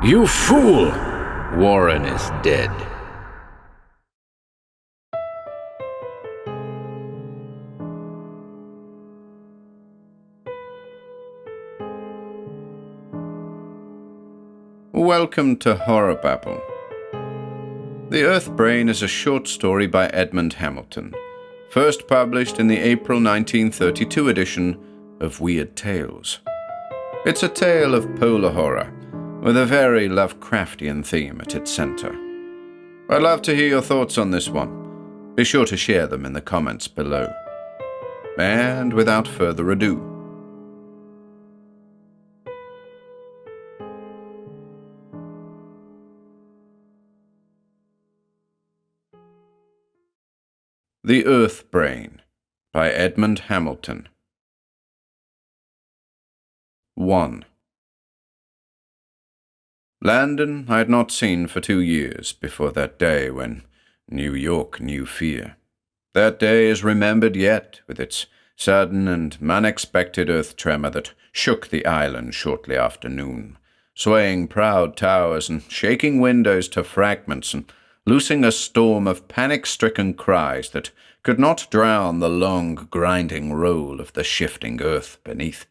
You fool! Warren is dead. Welcome to HorrorBabble. The Earth Brain is a short story by Edmond Hamilton, first published in the April 1932 edition of Weird Tales. It's a tale of polar horror, with a very Lovecraftian theme at its center. I'd love to hear your thoughts on this one. Be sure to share them in the comments below. And without further ado, The Earth Brain by Edmond Hamilton. 1. Landon I had not seen for 2 years before that day when New York knew fear. That day is remembered yet, with its sudden and unexpected earth tremor that shook the island shortly after noon, swaying proud towers and shaking windows to fragments and loosing a storm of panic-stricken cries that could not drown the long, grinding roll of the shifting earth beneath.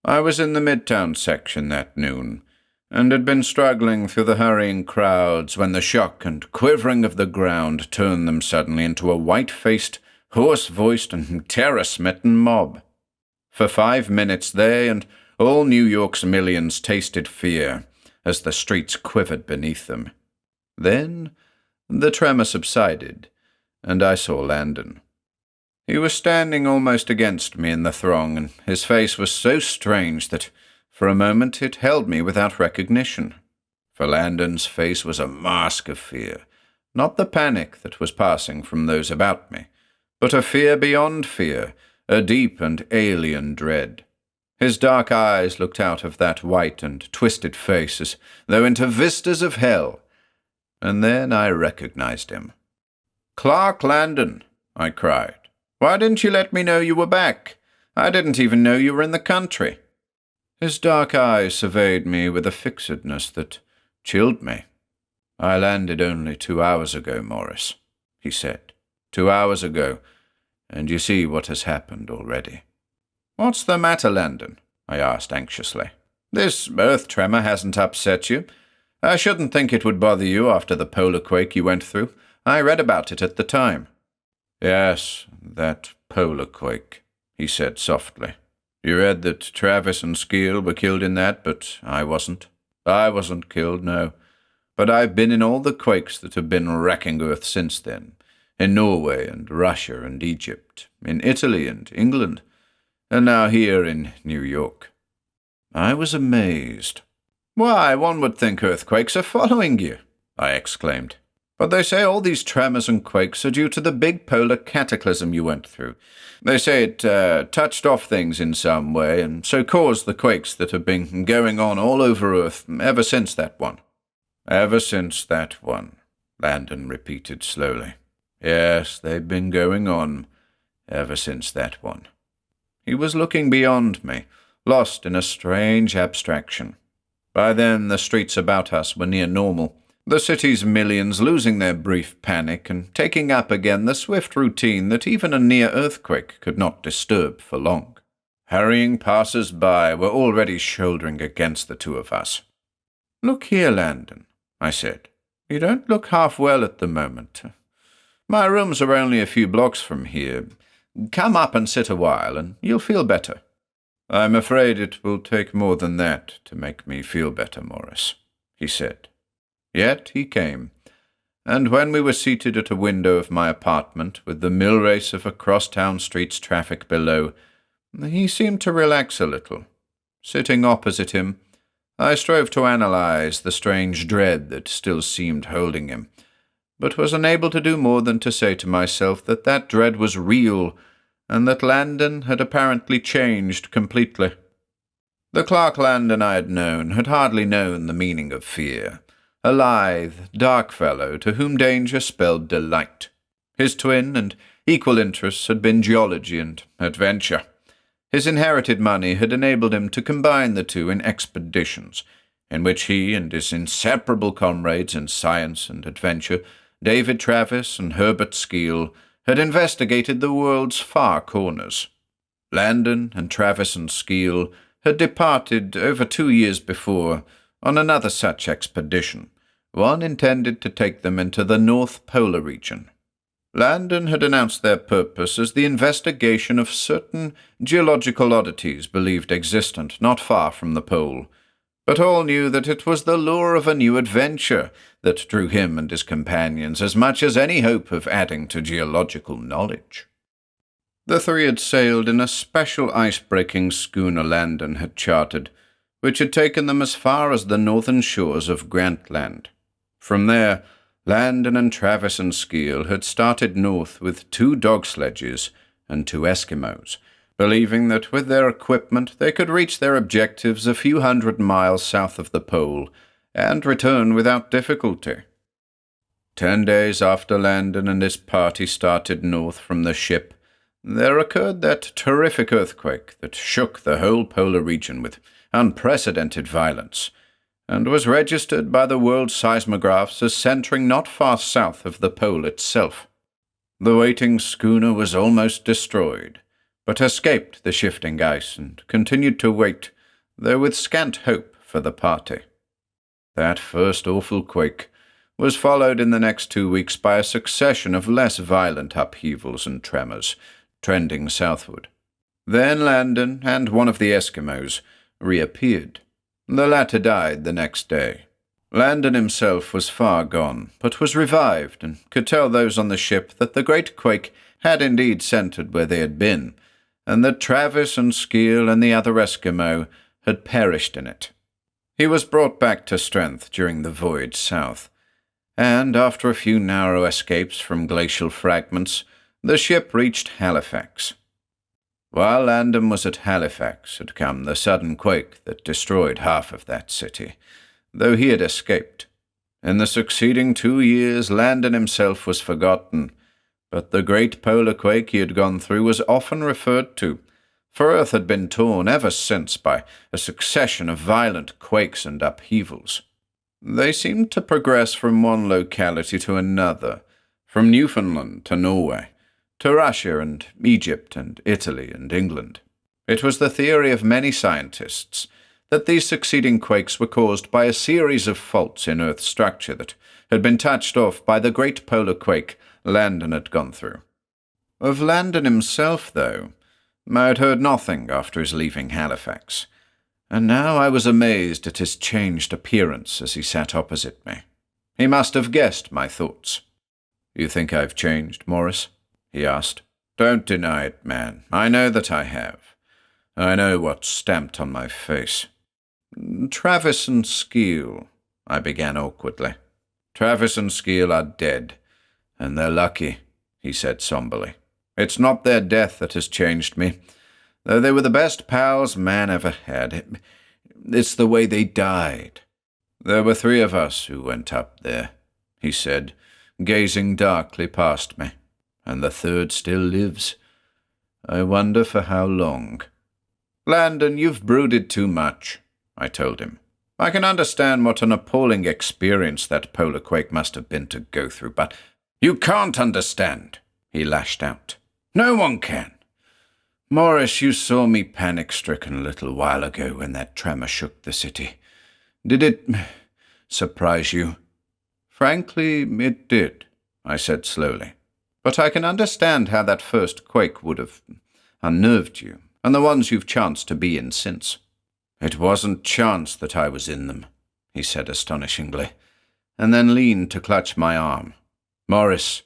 I was in the Midtown section that noon, and had been struggling through the hurrying crowds when the shock and quivering of the ground turned them suddenly into a white-faced, hoarse-voiced, and terror-smitten mob. For 5 minutes they and all New York's millions tasted fear as the streets quivered beneath them. Then the tremor subsided, and I saw Landon. He was standing almost against me in the throng, and his face was so strange that for a moment it held me without recognition. For Landon's face was a mask of fear, not the panic that was passing from those about me, but a fear beyond fear, a deep and alien dread. His dark eyes looked out of that white and twisted face as though into vistas of hell. And then I recognized him. "Clark Landon," I cried. "Why didn't you let me know you were back? I didn't even know you were in the country." His dark eyes surveyed me with a fixedness that chilled me. "I landed only 2 hours ago, Morris," he said. 2 hours ago, and you see what has happened already." "What's the matter, Landon?" I asked anxiously. "This earth tremor hasn't upset you. I shouldn't think it would bother you after the polar quake you went through. I read about it at the time." "Yes, that polar quake," he said softly. "You read that Travis and Skeel were killed in that, but I wasn't. I wasn't killed, no. But I've been in all the quakes that have been wrecking Earth since then. In Norway and Russia and Egypt, in Italy and England, and now here in New York." I was amazed. "Why, one would think earthquakes are following you," I exclaimed. "But they say all these tremors and quakes are due to the big polar cataclysm you went through. They say it touched off things in some way, and so caused the quakes that have been going on all over Earth ever since that one." "Ever since that one," Landon repeated slowly. "Yes, they've been going on ever since that one." He was looking beyond me, lost in a strange abstraction. By then, the streets about us were near normal, the city's millions losing their brief panic and taking up again the swift routine that even a near earthquake could not disturb for long. Hurrying passers-by were already shouldering against the two of us. "Look here, Landon," I said. "You don't look half well at the moment. My rooms are only a few blocks from here. Come up and sit a while, and you'll feel better." "I'm afraid it will take more than that to make me feel better, Morris," he said. Yet he came, and when we were seated at a window of my apartment with the mill race of across-town streets traffic below, he seemed to relax a little. Sitting opposite him, I strove to analyze the strange dread that still seemed holding him, but was unable to do more than to say to myself that that dread was real, and that Landon had apparently changed completely. The Clark Landon I had known had hardly known the meaning of fear, a lithe, dark fellow to whom danger spelled delight. His twin and equal interests had been geology and adventure. His inherited money had enabled him to combine the two in expeditions, in which he and his inseparable comrades in science and adventure, David Travis and Herbert Skeel, had investigated the world's far corners. Landon and Travis and Skeel had departed over 2 years before on another such expedition, one intended to take them into the North Polar region. Landon had announced their purpose as the investigation of certain geological oddities believed existent not far from the pole, but all knew that it was the lure of a new adventure that drew him and his companions as much as any hope of adding to geological knowledge. The three had sailed in a special ice-breaking schooner Landon had chartered, which had taken them as far as the northern shores of Grantland. From there, Landon and Travis and Skeel had started north with 2 dog sledges and 2 Eskimos, believing that with their equipment they could reach their objectives a few hundred miles south of the pole and return without difficulty. 10 days after Landon and his party started north from the ship, there occurred that terrific earthquake that shook the whole polar region with unprecedented violence, and was registered by the world's seismographs as centering not far south of the pole itself. The waiting schooner was almost destroyed, but escaped the shifting ice and continued to wait, though with scant hope for the party. That first awful quake was followed in the next 2 weeks by a succession of less violent upheavals and tremors, trending southward. Then Landon and one of the Eskimos reappeared. The latter died the next day. Landon himself was far gone, but was revived, and could tell those on the ship that the great quake had indeed centered where they had been, and that Travis and Skeel and the other Eskimo had perished in it. He was brought back to strength during the voyage south, and after a few narrow escapes from glacial fragments, the ship reached Halifax. While Landon was at Halifax had come the sudden quake that destroyed half of that city, though he had escaped. In the succeeding 2 years, Landon himself was forgotten, but the great polar quake he had gone through was often referred to, for Earth had been torn ever since by a succession of violent quakes and upheavals. They seemed to progress from one locality to another, from Newfoundland to Norway, to Russia and Egypt and Italy and England. It was the theory of many scientists that these succeeding quakes were caused by a series of faults in Earth's structure that had been touched off by the great polar quake Landon had gone through. Of Landon himself, though, I had heard nothing after his leaving Halifax, and now I was amazed at his changed appearance as he sat opposite me. He must have guessed my thoughts. "You think I've changed, Morris?" he asked. "Don't deny it, man. I know that I have. I know what's stamped on my face." "Travis and Skeel," I began awkwardly. "Travis and Skeel are dead, and they're lucky," he said somberly. "It's not their death that has changed me, though they were the best pals man ever had. It's the way they died. There were 3 of us who went up there," he said, gazing darkly past me. "And the 3rd still lives. I wonder for how long." "Landon, you've brooded too much," I told him. "I can understand what an appalling experience that polar quake must have been to go through, but—" "You can't understand," he lashed out. "No one can. Morris, you saw me panic-stricken a little while ago when that tremor shook the city. Did it surprise you?" "Frankly, it did," I said slowly. "But I can understand how that first quake would have unnerved you, and the ones you've chanced to be in since." "It wasn't chance that I was in them," he said astonishingly, and then leaned to clutch my arm. "Morris,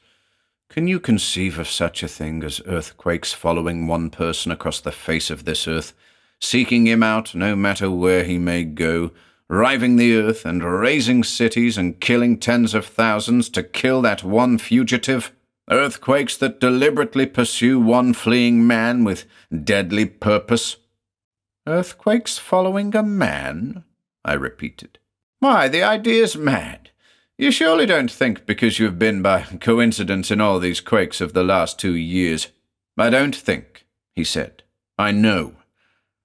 can you conceive of such a thing as earthquakes following one person across the face of this earth, seeking him out no matter where he may go, riving the earth and razing cities and killing tens of thousands to kill that one fugitive? Earthquakes that deliberately pursue one fleeing man with deadly purpose?" "Earthquakes following a man?" I repeated. "Why, the idea's mad. You surely don't think because you've been by coincidence in all these quakes of the last 2 years." "I don't think," he said. "I know.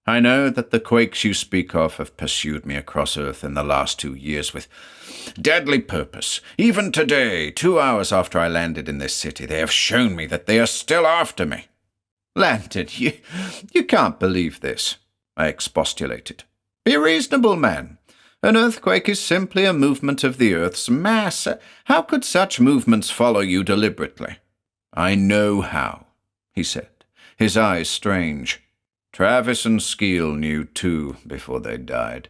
I know that the quakes you speak of have pursued me across Earth in the last 2 years with deadly purpose. Even today, 2 hours after I landed in this city, they have shown me that they are still after me. Landon, you can't believe this, I expostulated. Be reasonable, man. An earthquake is simply a movement of the Earth's mass. How could such movements follow you deliberately? I know how, he said, his eyes strange. Travis and Skeel knew too before they died.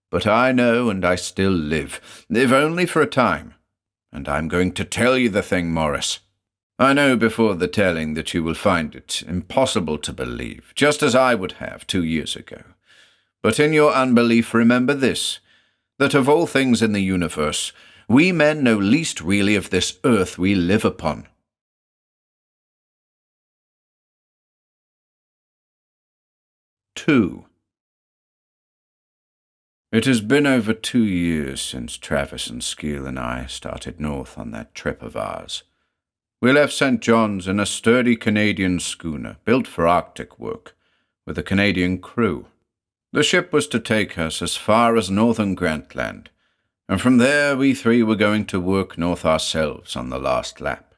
But I know, and I still live only for a time. And I'm going to tell you the thing, Morris. I know before the telling that you will find it impossible to believe, just as I would have 2 years ago. But in your unbelief, remember this, that of all things in the universe, we men know least really of this earth we live upon. 2. It has been over 2 years since Travis and Skeel and I started north on that trip of ours. We left St. John's in a sturdy Canadian schooner built for Arctic work, with a Canadian crew. The ship was to take us as far as northern Grantland, and from there we 3 were going to work north ourselves on the last lap.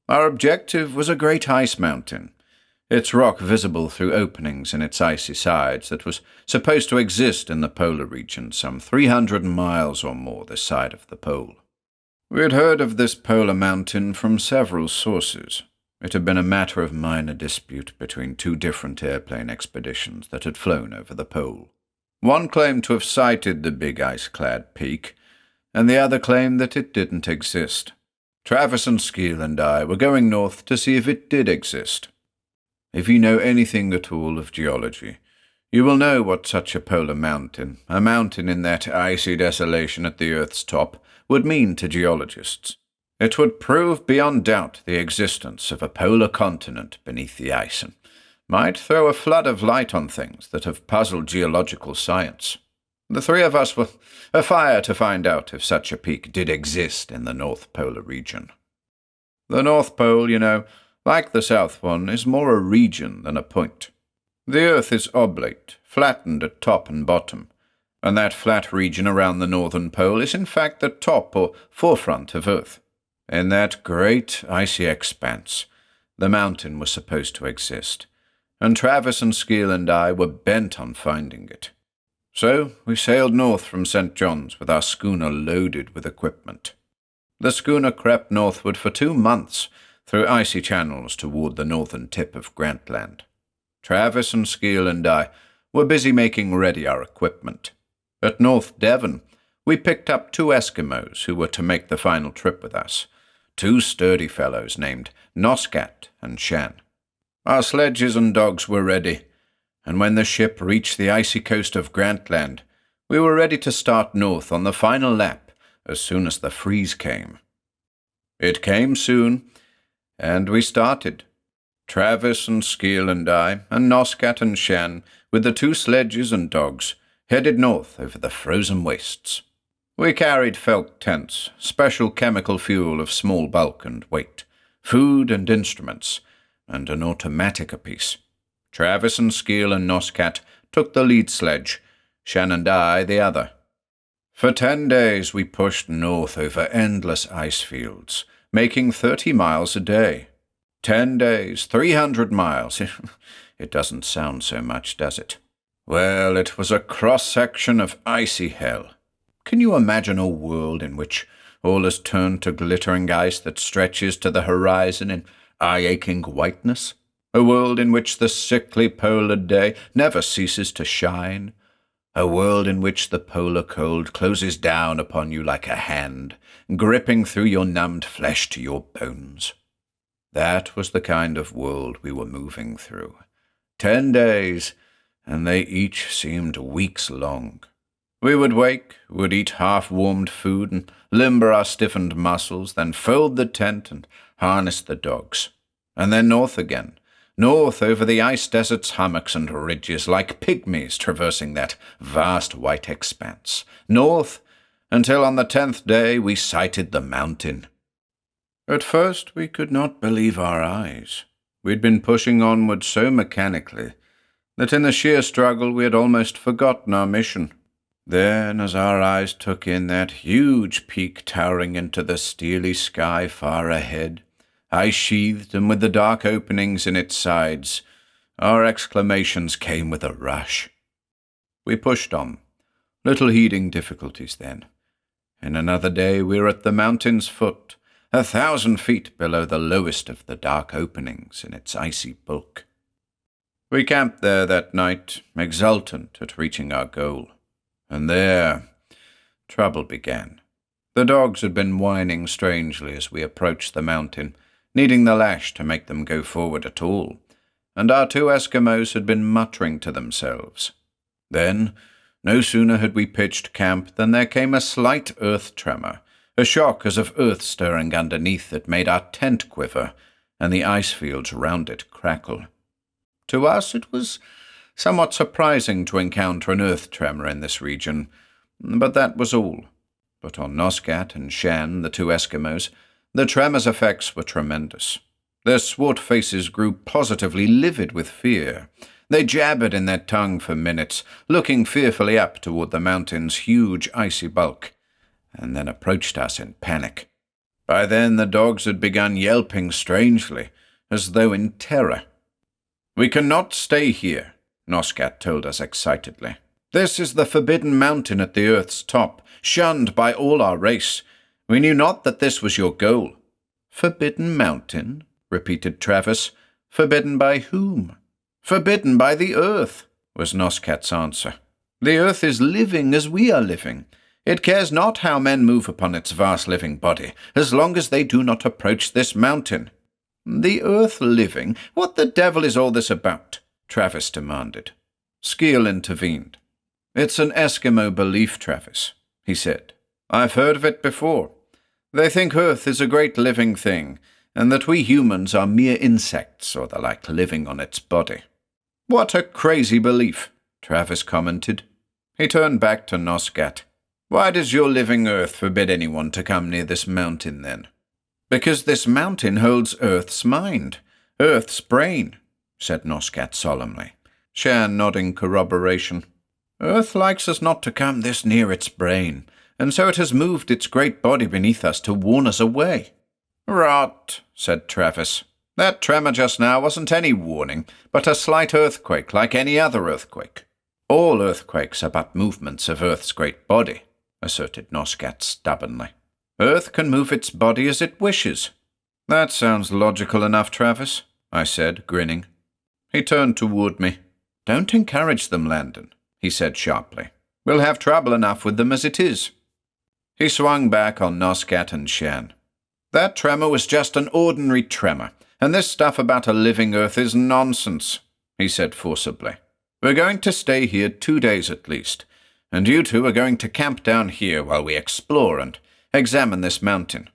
Our objective was a great ice mountain, its rock visible through openings in its icy sides that was supposed to exist in the polar region some 300 miles or more this side of the pole. We had heard of this polar mountain from several sources. It had been a matter of minor dispute between 2 different airplane expeditions that had flown over the pole. One claimed to have sighted the big ice-clad peak, and the other claimed that it didn't exist. Travis and Skeel and I were going north to see if it did exist. If you know anything at all of geology, you will know what such a polar mountain, a mountain in that icy desolation at the Earth's top, would mean to geologists. It would prove beyond doubt the existence of a polar continent beneath the ice and might throw a flood of light on things that have puzzled geological science. The 3 of us were afire to find out if such a peak did exist in the North Polar region. The North Pole, you know, like the South one, is more a region than a point. The Earth is oblate, flattened at top and bottom, and that flat region around the northern pole is in fact the top or forefront of Earth. In that great icy expanse, the mountain was supposed to exist, and Travis and Skeel and I were bent on finding it. So we sailed north from St. John's with our schooner loaded with equipment. The schooner crept northward for 2 months through icy channels toward the northern tip of Grantland. Travis and Skeel and I were busy making ready our equipment. At North Devon, we picked up 2 Eskimos who were to make the final trip with us, 2 sturdy fellows named Noscat and Shan. Our sledges and dogs were ready, and when the ship reached the icy coast of Grantland, we were ready to start north on the final lap as soon as the freeze came. It came soon, and we started. Travis and Skeel and I, and Noscat and Shan, with the 2 sledges and dogs, headed north over the frozen wastes. We carried felt tents, special chemical fuel of small bulk and weight, food and instruments, and an automatic apiece. Travis and Skeel and Noscat took the lead sledge, Shan and I the other. For 10 days we pushed north over endless ice fields, making 30 miles a day. 10 days, 300 miles. It doesn't sound so much, does it? Well, it was a cross-section of icy hell. Can you imagine a world in which all is turned to glittering ice that stretches to the horizon in eye-aching whiteness? A world in which the sickly polar day never ceases to shine? A world in which the polar cold closes down upon you like a hand, gripping through your numbed flesh to your bones? That was the kind of world we were moving through. 10 days, and they each seemed weeks long. We would wake, would eat half-warmed food and limber our stiffened muscles, then fold the tent and harness the dogs. And then north again, north over the ice desert's hummocks and ridges like pygmies traversing that vast white expanse. North, until on the 10th day we sighted the mountain. At first we could not believe our eyes. We'd been pushing onward so mechanically that in the sheer struggle we had almost forgotten our mission. Then, as our eyes took in that huge peak towering into the steely sky far ahead, ice-sheathed and with the dark openings in its sides, our exclamations came with a rush. We pushed on, little heeding difficulties then. In another day we were at the mountain's foot, 1,000 feet below the lowest of the dark openings in its icy bulk. We camped there that night, exultant at reaching our goal. And there, trouble began. The dogs had been whining strangely as we approached the mountain, needing the lash to make them go forward at all, and our 2 Eskimos had been muttering to themselves. Then, no sooner had we pitched camp than there came a slight earth tremor, a shock as of earth stirring underneath that made our tent quiver, and the ice fields round it crackle. To us it was somewhat surprising to encounter an earth tremor in this region, but that was all. But on Noscat and Shan, the 2 Eskimos, the tremor's effects were tremendous. Their swart faces grew positively livid with fear. They jabbered in their tongue for minutes, looking fearfully up toward the mountain's huge icy bulk, and then approached us in panic. By then the dogs had begun yelping strangely, as though in terror. "We cannot stay here," Noscat told us excitedly. "This is the forbidden mountain at the earth's top, shunned by all our race. We knew not that this was your goal." "Forbidden mountain?" repeated Travis. "Forbidden by whom?" "Forbidden by the earth," was Noscat's answer. "The earth is living as we are living. It cares not how men move upon its vast living body, as long as they do not approach this mountain." "The earth living? What the devil is all this about?" Travis demanded. Skeel intervened. "It's an Eskimo belief, Travis," he said. "I've heard of it before. They think Earth is a great living thing, and that we humans are mere insects or the like living on its body." "What a crazy belief," Travis commented. He turned back to Noscat. "Why does your living Earth forbid anyone to come near this mountain, then?" "Because this mountain holds Earth's mind, Earth's brain," said Noscat solemnly, Shan nodding corroboration. "Earth likes us not to come this near its brain, and so it has moved its great body beneath us to warn us away." "Rot," said Travis. "That tremor just now wasn't any warning, but a slight earthquake like any other earthquake." "All earthquakes are but movements of Earth's great body," asserted Noscat stubbornly. "Earth can move its body as it wishes." "That sounds logical enough, Travis," I said, grinning. He turned toward me. "Don't encourage them, Landon," he said sharply. "We'll have trouble enough with them as it is." He swung back on Noscat and Shan. "That tremor was just an ordinary tremor, and this stuff about a living Earth is nonsense," he said forcibly. "We're going to stay here 2 days at least, and you 2 are going to camp down here while we explore and examine this mountain."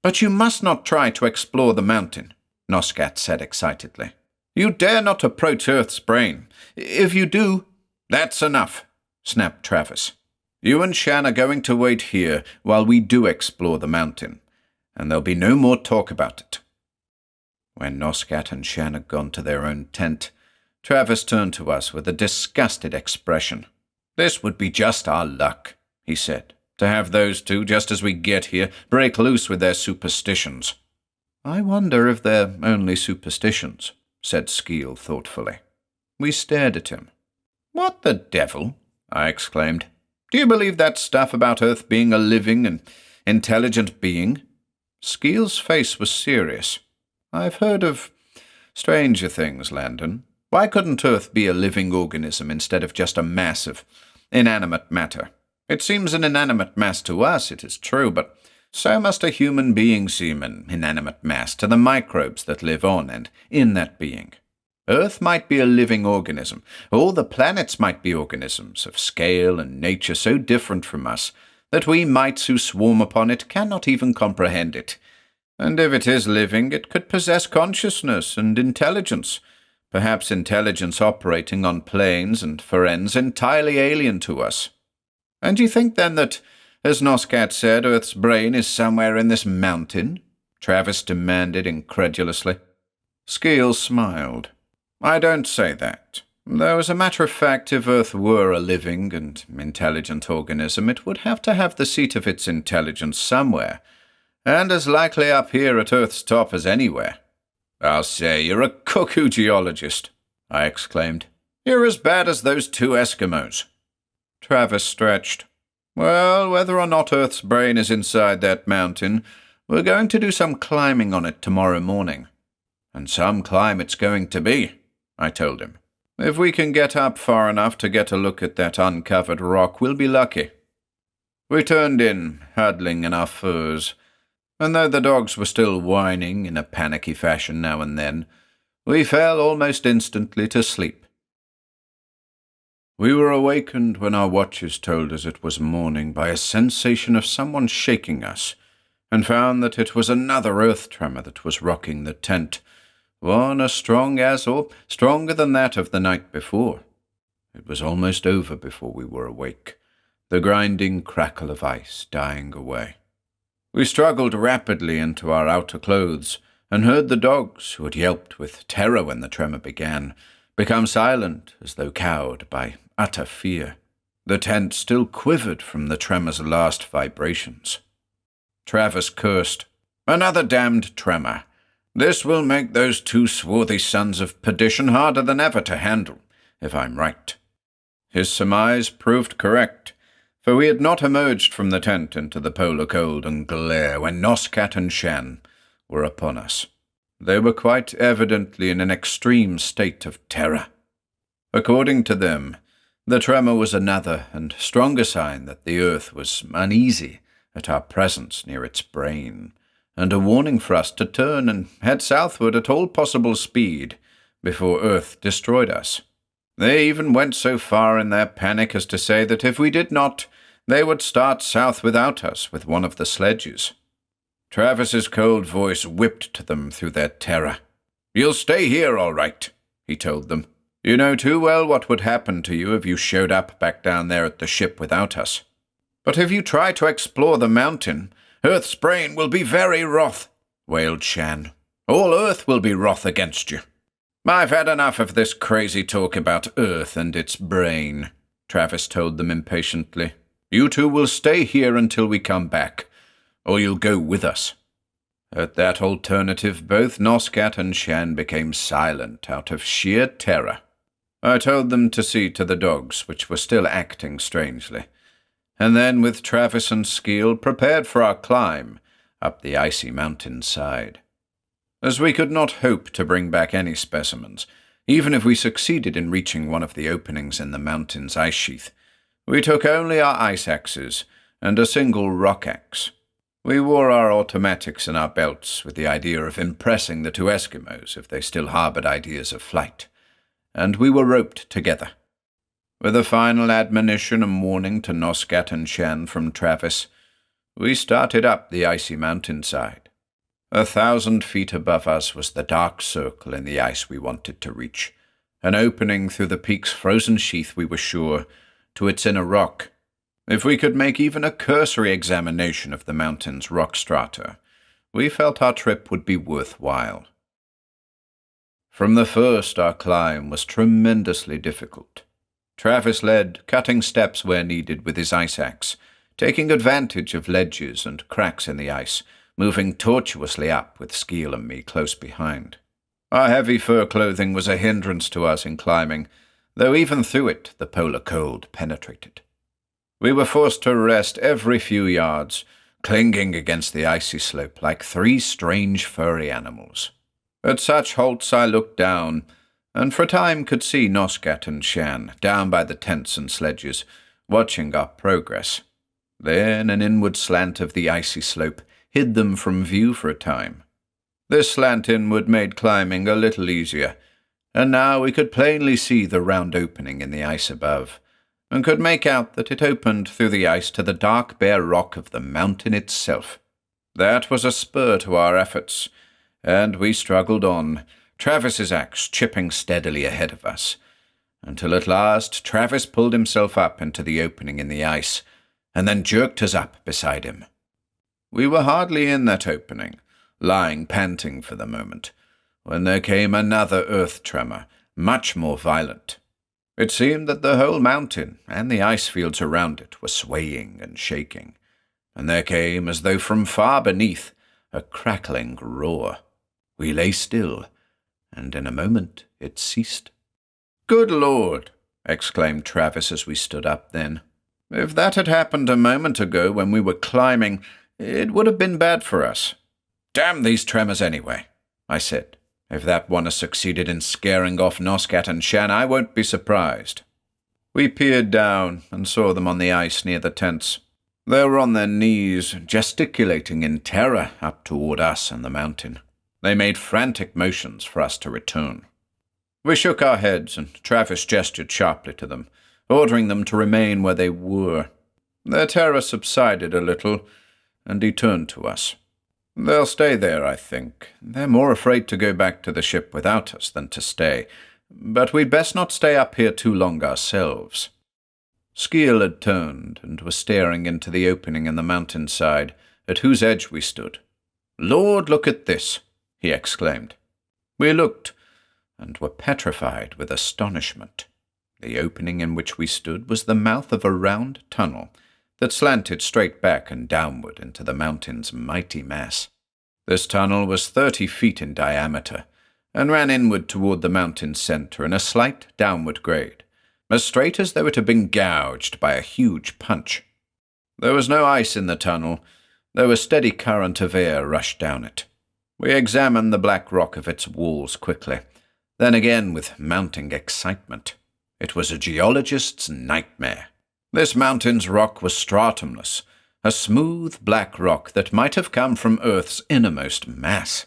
"But you must not try to explore the mountain," Noscat said excitedly. "You dare not approach Earth's brain. If you do—" "That's enough," snapped Travis. "You and Shan are going to wait here while we do explore the mountain, and there'll be no more talk about it." When Noscat and Shan had gone to their own tent, Travis turned to us with a disgusted expression. "This would be just our luck," he said, "to have those 2, just as we get here, break loose with their superstitions." "I wonder if they're only superstitions," said Skeel thoughtfully. We stared at him. "What the devil?" I exclaimed. "Do you believe that stuff about Earth being a living and intelligent being?" Skeel's face was serious. "I've heard of stranger things, Landon. Why couldn't Earth be a living organism instead of just a mass of inanimate matter? It seems an inanimate mass to us, it is true, but so must a human being seem an inanimate mass to the microbes that live on and in that being. Earth might be a living organism. All the planets might be organisms of scale and nature so different from us that we mites who swarm upon it cannot even comprehend it. And if it is living, it could possess consciousness and intelligence, perhaps intelligence operating on planes and for ends entirely alien to us. And you think then that, as Noscat said, Earth's brain is somewhere in this mountain?" Travis demanded incredulously. Skeel smiled. "I don't say that. Though, as a matter of fact, if Earth were a living and intelligent organism, it would have to have the seat of its intelligence somewhere, and as likely up here at Earth's top as anywhere. "I'll say you're a cuckoo geologist," I exclaimed. "You're as bad as those two Eskimos." Travis stretched. "Well, whether or not Earth's brain is inside that mountain, we're going to do some climbing on it tomorrow morning. And some climb it's going to be," I told him. "If we can get up far enough to get a look at that uncovered rock, we'll be lucky." We turned in, huddling in our furs, and though the dogs were still whining in a panicky fashion now and then, we fell almost instantly to sleep. We were awakened when our watches told us it was morning by a sensation of someone shaking us, and found that it was another earth tremor that was rocking the tent, one as strong as or stronger than that of the night before. It was almost over before we were awake, the grinding crackle of ice dying away. We struggled rapidly into our outer clothes, and heard the dogs, who had yelped with terror when the tremor began, become silent as though cowed by utter fear. The tent still quivered from the tremor's last vibrations. Travis cursed. "Another damned tremor. This will make those two swarthy sons of perdition harder than ever to handle, if I'm right." His surmise proved correct, for we had not emerged from the tent into the polar cold and glare when Noscat and Shan were upon us. They were quite evidently in an extreme state of terror. According to them, the tremor was another and stronger sign that the earth was uneasy at our presence near its brain, and a warning for us to turn and head southward at all possible speed before Earth destroyed us. They even went so far in their panic as to say that if we did not, they would start south without us with one of the sledges. Travis's cold voice whipped to them through their terror. "You'll stay here, all right," he told them. "You know too well what would happen to you if you showed up back down there at the ship without us. But if you try to explore the mountain, Earth's brain will be very wroth," wailed Shan. "All Earth will be wroth against you." "I've had enough of this crazy talk about Earth and its brain," Travis told them impatiently. "You two will stay here until we come back, or you'll go with us." At that alternative, both Noscat and Shan became silent out of sheer terror. I told them to see to the dogs, which were still acting strangely, and then, with Travis and Skeel, prepared for our climb up the icy mountain side. As we could not hope to bring back any specimens, even if we succeeded in reaching one of the openings in the mountain's ice sheath, we took only our ice axes and a single rock axe. We wore our automatics in our belts with the idea of impressing the two Eskimos if they still harbored ideas of flight, and we were roped together. With a final admonition and warning to Noscat and Shan from Travis, we started up the icy mountainside. 1,000 feet above us was the dark circle in the ice we wanted to reach, an opening through the peak's frozen sheath, we were sure, to its inner rock. If we could make even a cursory examination of the mountain's rock strata, we felt our trip would be worthwhile. From the first, our climb was tremendously difficult. Travis led, cutting steps where needed with his ice axe, taking advantage of ledges and cracks in the ice, moving tortuously up with Skeel and me close behind. Our heavy fur clothing was a hindrance to us in climbing, though even through it the polar cold penetrated. We were forced to rest every few yards, clinging against the icy slope like three strange furry animals. At such halts I looked down, and for a time could see Noscat and Shan down by the tents and sledges, watching our progress. Then an inward slant of the icy slope hid them from view for a time. This slant inward made climbing a little easier, and now we could plainly see the round opening in the ice above, and could make out that it opened through the ice to the dark bare rock of the mountain itself. That was a spur to our efforts, and we struggled on, Travis's axe chipping steadily ahead of us, until at last Travis pulled himself up into the opening in the ice, and then jerked us up beside him. We were hardly in that opening, lying panting for the moment, when there came another earth tremor, much more violent. It seemed that the whole mountain and the ice fields around it were swaying and shaking, and there came, as though from far beneath, a crackling roar. We lay still, and in a moment it ceased. "Good Lord!" exclaimed Travis as we stood up then. "If that had happened a moment ago when we were climbing, it would have been bad for us." "Damn these tremors anyway," I said. "If that one has succeeded in scaring off Noscat and Shan, I won't be surprised." We peered down and saw them on the ice near the tents. They were on their knees, gesticulating in terror up toward us and the mountain. They made frantic motions for us to return. We shook our heads, and Travis gestured sharply to them, ordering them to remain where they were. Their terror subsided a little, and he turned to us. "They'll stay there, I think. They're more afraid to go back to the ship without us than to stay. But we'd best not stay up here too long ourselves." Skeel had turned and was staring into the opening in the mountainside, at whose edge we stood. "Lord, look at this!" he exclaimed. We looked, and were petrified with astonishment. The opening in which we stood was the mouth of a round tunnel that slanted straight back and downward into the mountain's mighty mass. This tunnel was 30 feet in diameter, and ran inward toward the mountain's center in a slight downward grade, as straight as though it had been gouged by a huge punch. There was no ice in the tunnel, though a steady current of air rushed down it. We examined the black rock of its walls quickly, then again with mounting excitement. It was a geologist's nightmare. This mountain's rock was stratumless, a smooth black rock that might have come from Earth's innermost mass.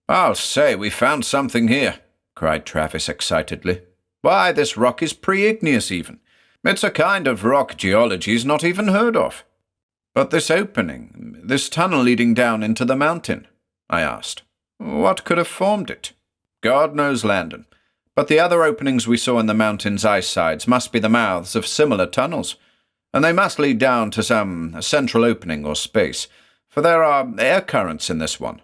"I'll say we found something here," cried Travis excitedly. "Why, this rock is pre-igneous even. It's a kind of rock geology's not even heard of." "But this opening, this tunnel leading down into the mountain," I asked. "What could have formed it?" "God knows, Landon. But the other openings we saw in the mountain's ice sides must be the mouths of similar tunnels, and they must lead down to some central opening or space, for there are air currents in this one."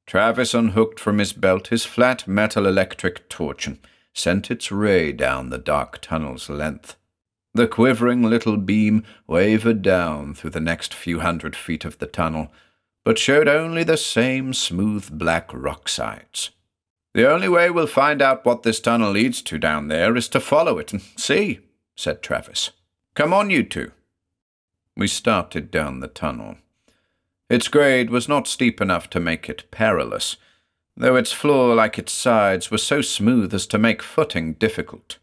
Travis unhooked from his belt his flat metal electric torch and sent its ray down the dark tunnel's length. The quivering little beam wavered down through the next few hundred feet of the tunnel, but showed only the same smooth black rock sides. "The only way we'll find out what this tunnel leads to down there is to follow it and see," said Travis. "Come on, you two." We started down the tunnel. Its grade was not steep enough to make it perilous, though its floor, like its sides, was so smooth as to make footing difficult.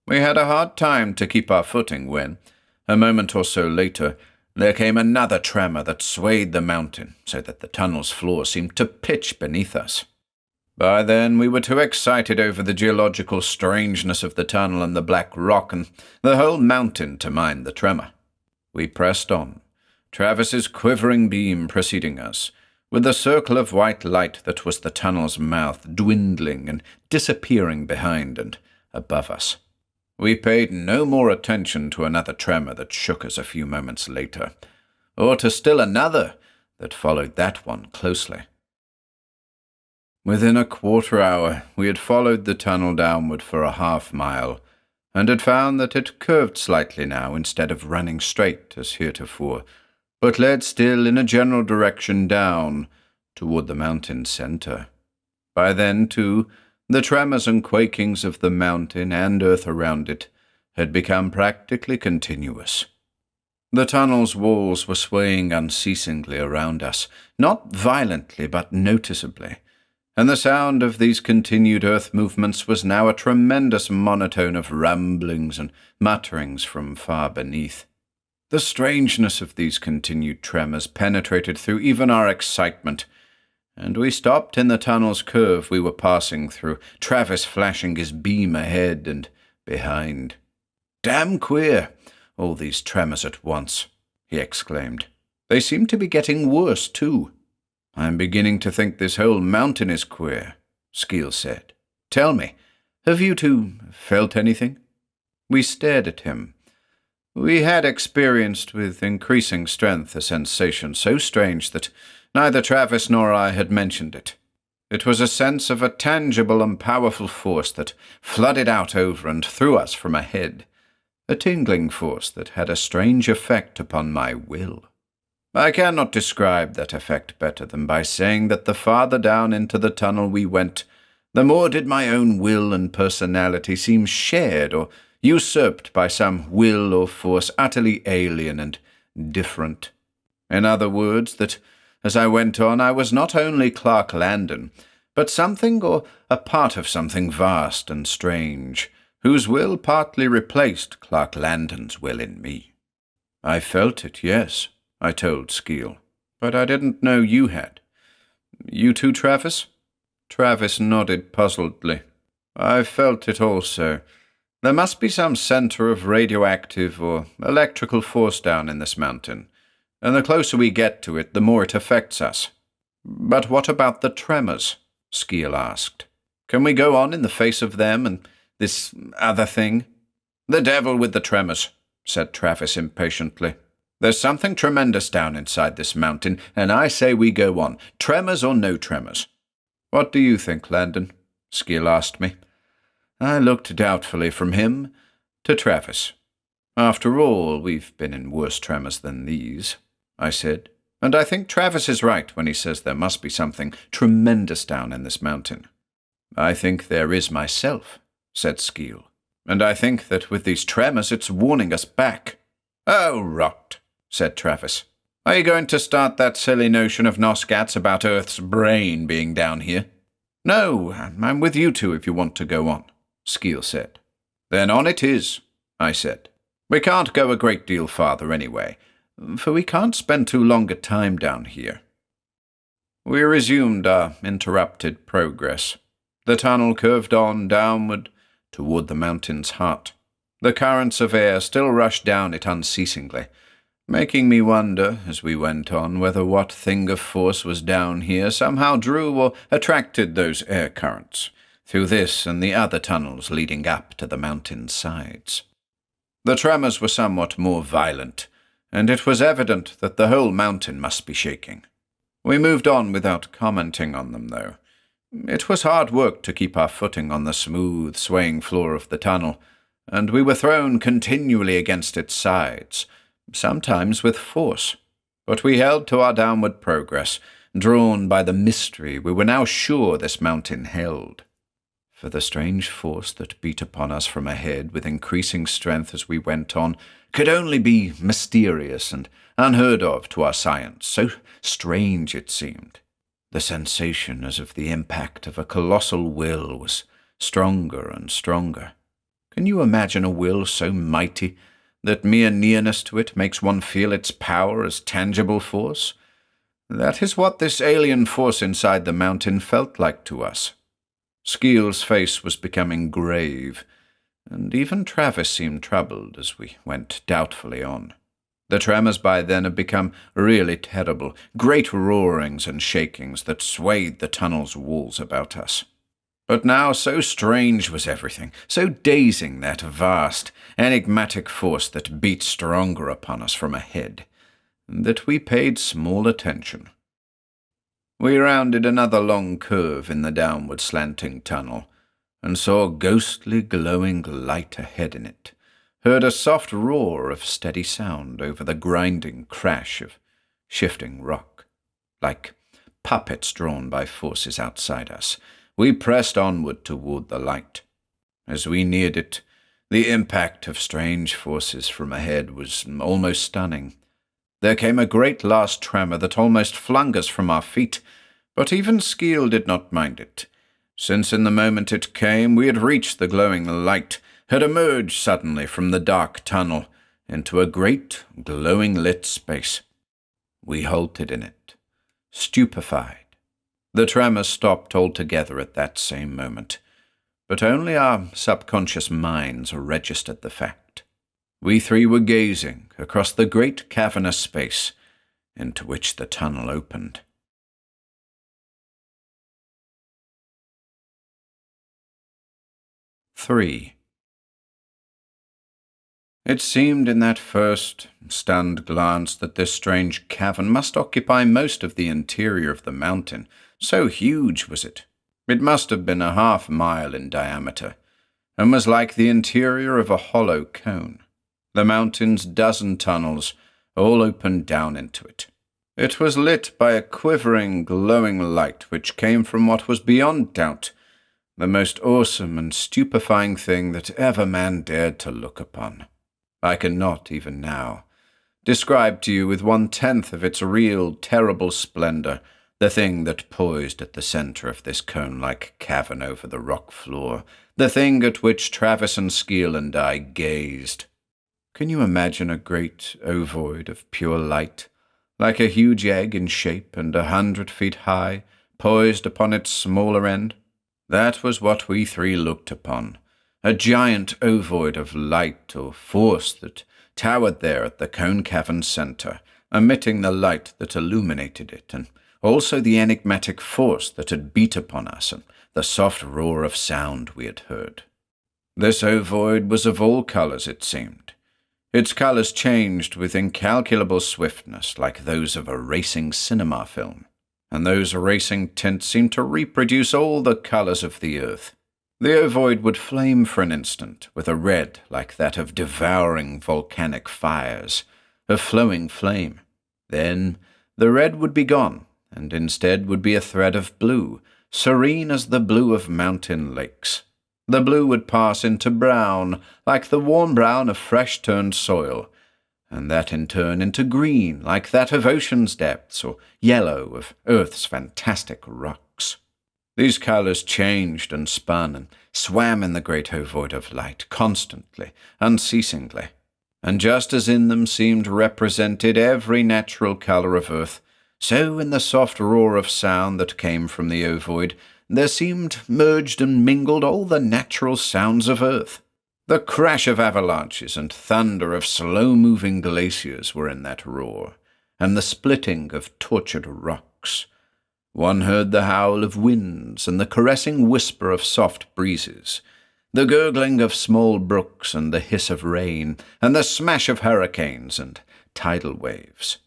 We had a hard time to keep our footing when, a moment or so later, there came another tremor that swayed the mountain so that the tunnel's floor seemed to pitch beneath us. By then we were too excited over the geological strangeness of the tunnel and the black rock and the whole mountain to mind the tremor. We pressed on, Travis's quivering beam preceding us, with the circle of white light that was the tunnel's mouth dwindling and disappearing behind and above us. We paid no more attention to another tremor that shook us a few moments later, or to still another that followed that one closely. Within a quarter hour we had followed the tunnel downward for a half-mile, and had found that it curved slightly now instead of running straight as heretofore, but led still in a general direction down toward the mountain's center. By then, too, the tremors and quakings of the mountain and earth around it had become practically continuous. The tunnel's walls were swaying unceasingly around us, not violently but noticeably, and the sound of these continued earth movements was now a tremendous monotone of rumblings and mutterings from far beneath. The strangeness of these continued tremors penetrated through even our excitement, and we stopped in the tunnel's curve we were passing through, Travis flashing his beam ahead and behind. "Damn queer, all these tremors at once," he exclaimed. "They seem to be getting worse, too." "I'm beginning to think this whole mountain is queer," Skeel said. "Tell me, have you two felt anything?" We stared at him. We had experienced with increasing strength a sensation so strange that neither Travis nor I had mentioned it. It was a sense of a tangible and powerful force that flooded out over and through us from ahead, a tingling force that had a strange effect upon my will. I cannot describe that effect better than by saying that the farther down into the tunnel we went, the more did my own will and personality seem shared or usurped by some will or force utterly alien and different. In other words, that as I went on, I was not only Clark Landon, but something or a part of something vast and strange, whose will partly replaced Clark Landon's will in me. I felt it, yes, I told Skeel, but I didn't know you had. You too, Travis? Travis nodded puzzledly. I felt it also. There must be some center of radioactive or electrical force down in this mountain, and the closer we get to it, the more it affects us. But what about the tremors? Skeel asked. Can we go on in the face of them and this other thing? The devil with the tremors, said Travis impatiently. There's something tremendous down inside this mountain, and I say we go on, tremors or no tremors. What do you think, Landon? Skeel asked me. I looked doubtfully from him to Travis. After all, we've been in worse tremors than these, I said, and I think Travis is right when he says there must be something tremendous down in this mountain. I think there is myself, said Skeel, and I think that with these tremors it's warning us back. Oh, rot, said Travis. Are you going to start that silly notion of Noscats about Earth's brain being down here? No, I'm with you two if you want to go on, Skeel said. Then on it is, I said. We can't go a great deal farther anyway, for we can't spend too long a time down here. We resumed our interrupted progress. The tunnel curved on downward toward the mountain's heart. The currents of air still rushed down it unceasingly, making me wonder, as we went on, whether what thing of force was down here somehow drew or attracted those air currents through this and the other tunnels leading up to the mountain's sides. The tremors were somewhat more violent, and it was evident that the whole mountain must be shaking. We moved on without commenting on them, though. It was hard work to keep our footing on the smooth, swaying floor of the tunnel, and we were thrown continually against its sides, sometimes with force. But we held to our downward progress, drawn by the mystery we were now sure this mountain held. For the strange force that beat upon us from ahead with increasing strength as we went on could only be mysterious and unheard of to our science, so strange it seemed. The sensation as of the impact of a colossal will was stronger and stronger. Can you imagine a will so mighty that mere nearness to it makes one feel its power as tangible force? That is what this alien force inside the mountain felt like to us. Skeel's face was becoming grave, and even Travis seemed troubled as we went doubtfully on. The tremors by then had become really terrible, great roarings and shakings that swayed the tunnel's walls about us. But now so strange was everything, so dazing that vast, enigmatic force that beat stronger upon us from ahead, that we paid small attention. We rounded another long curve in the downward slanting tunnel, and saw a ghostly glowing light ahead in it, heard a soft roar of steady sound over the grinding crash of shifting rock. Like puppets drawn by forces outside us, we pressed onward toward the light. As we neared it, the impact of strange forces from ahead was almost stunning. There came a great last tremor that almost flung us from our feet, but even Skeel did not mind it, since in the moment it came we had reached the glowing light, had emerged suddenly from the dark tunnel into a great, glowing lit space. We halted in it, stupefied. The tremor stopped altogether at that same moment, but only our subconscious minds registered the fact. We three were gazing across the great cavernous space into which the tunnel opened. Three. It seemed in that first, stunned glance that this strange cavern must occupy most of the interior of the mountain, so huge was it. It must have been a half-mile in diameter, and was like the interior of a hollow cone. The mountain's dozen tunnels all opened down into it. It was lit by a quivering, glowing light which came from what was beyond doubt the most awesome and stupefying thing that ever man dared to look upon. I cannot, even now, describe to you with 1/10 of its real, terrible splendor the thing that poised at the center of this cone-like cavern over the rock floor, the thing at which Travis and Skeel and I gazed. Can you imagine a great ovoid of pure light, like a huge egg in shape and 100 feet high, poised upon its smaller end? That was what we three looked upon, a giant ovoid of light or force that towered there at the cone cavern's center, emitting the light that illuminated it, and also the enigmatic force that had beat upon us and the soft roar of sound we had heard. This ovoid was of all colors, it seemed. Its colors changed with incalculable swiftness, like those of a racing cinema film, and those racing tints seemed to reproduce all the colors of the earth. The ovoid would flame for an instant with a red like that of devouring volcanic fires, a flowing flame. Then the red would be gone, and instead would be a thread of blue, serene as the blue of mountain lakes. The blue would pass into brown, like the warm brown of fresh-turned soil, and that in turn into green, like that of ocean's depths, or yellow of earth's fantastic rocks. These colors changed and spun and swam in the great ovoid of light, constantly, unceasingly, and just as in them seemed represented every natural color of earth, so in the soft roar of sound that came from the ovoid, there seemed merged and mingled all the natural sounds of earth. The crash of avalanches and thunder of slow-moving glaciers were in that roar, and the splitting of tortured rocks. One heard the howl of winds and the caressing whisper of soft breezes, the gurgling of small brooks and the hiss of rain, and the smash of hurricanes and tidal waves.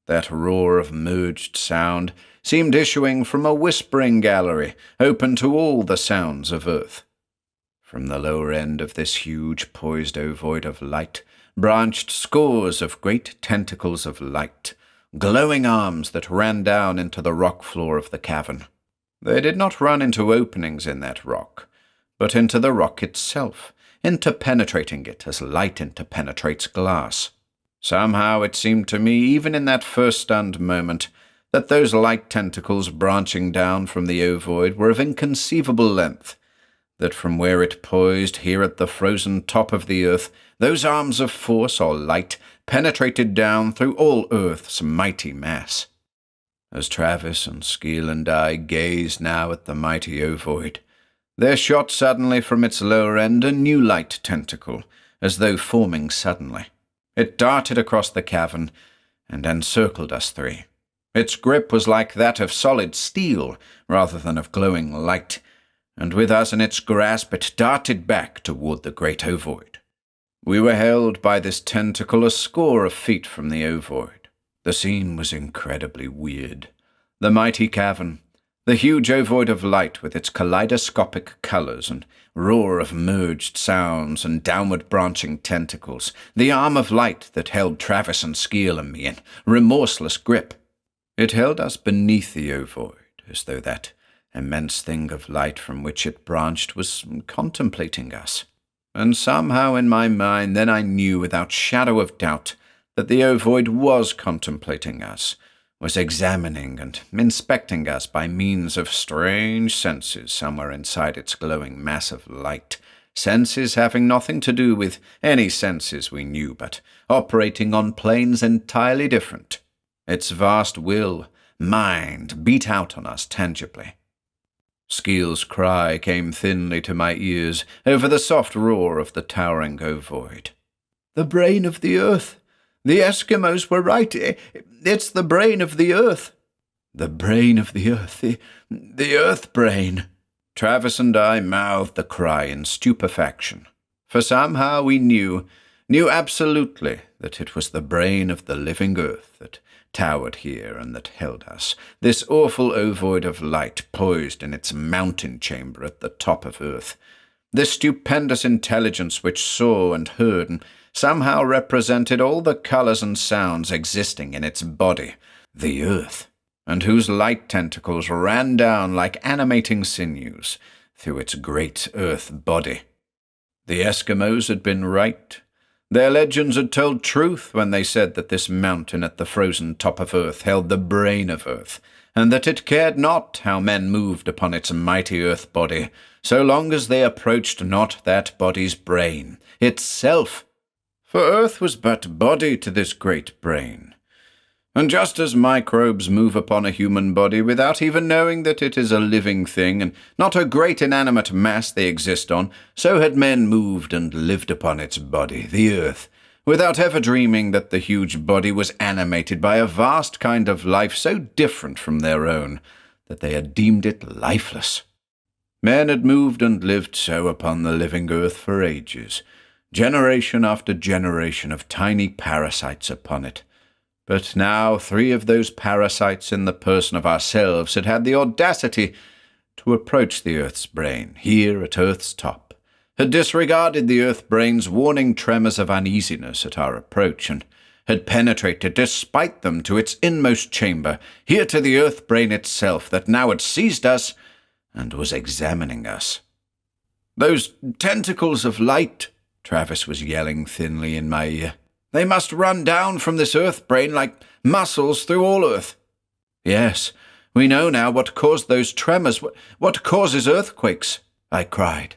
That roar of merged sound seemed issuing from a whispering gallery open to all the sounds of earth. From the lower end of this huge poised ovoid of light branched scores of great tentacles of light, glowing arms that ran down into the rock floor of the cavern. They did not run into openings in that rock, but into the rock itself, interpenetrating it as light interpenetrates glass. Somehow it seemed to me, even in that first stunned moment, that those light tentacles branching down from the ovoid were of inconceivable length, that from where it poised here at the frozen top of the earth, those arms of force or light penetrated down through all earth's mighty mass. As Travis and Skeel and I gazed now at the mighty ovoid, there shot suddenly from its lower end a new light tentacle, as though forming suddenly. It darted across the cavern and encircled us three. Its grip was like that of solid steel rather than of glowing light, and with us in its grasp it darted back toward the great ovoid. We were held by this tentacle a score of feet from the ovoid. The scene was incredibly weird. The mighty cavern, the huge ovoid of light with its kaleidoscopic colors and roar of merged sounds and downward branching tentacles, the arm of light that held Travis and Skeel and me in remorseless grip. It held us beneath the ovoid, as though that immense thing of light from which it branched was contemplating us. And somehow in my mind then I knew without shadow of doubt that the ovoid was contemplating us, was examining and inspecting us by means of strange senses somewhere inside its glowing mass of light, senses having nothing to do with any senses we knew, but operating on planes entirely different. Its vast will, mind, beat out on us tangibly. Skeel's cry came thinly to my ears over the soft roar of the towering ovoid. "The brain of the earth! The Eskimos were right! It's the brain of the earth!" "The brain of the earth! The earth brain!" Travis and I mouthed the cry in stupefaction, for somehow we knew, knew absolutely that it was the brain of the living earth that towered here and that held us, this awful ovoid of light poised in its mountain chamber at the top of earth, this stupendous intelligence which saw and heard and somehow represented all the colours and sounds existing in its body, the earth, and whose light tentacles ran down like animating sinews through its great earth body. The Eskimos had been right. Their legends had told truth when they said that this mountain at the frozen top of earth held the brain of earth, and that it cared not how men moved upon its mighty earth body, so long as they approached not that body's brain, itself. For earth was but body to this great brain. And just as microbes move upon a human body without even knowing that it is a living thing and not a great inanimate mass they exist on, so had men moved and lived upon its body, the earth, without ever dreaming that the huge body was animated by a vast kind of life so different from their own that they had deemed it lifeless. Men had moved and lived so upon the living earth for ages, generation after generation of tiny parasites upon it. But now 3 of those parasites in the person of ourselves had had the audacity to approach the earth's brain, here at earth's top, had disregarded the earth brain's warning tremors of uneasiness at our approach, and had penetrated despite them to its inmost chamber, here to the earth brain itself that now had seized us and was examining us. "Those tentacles of light," Travis was yelling thinly in my ear. "They must run down from this earth brain like muscles through all earth." "Yes, we know now what caused those tremors, what causes earthquakes," I cried.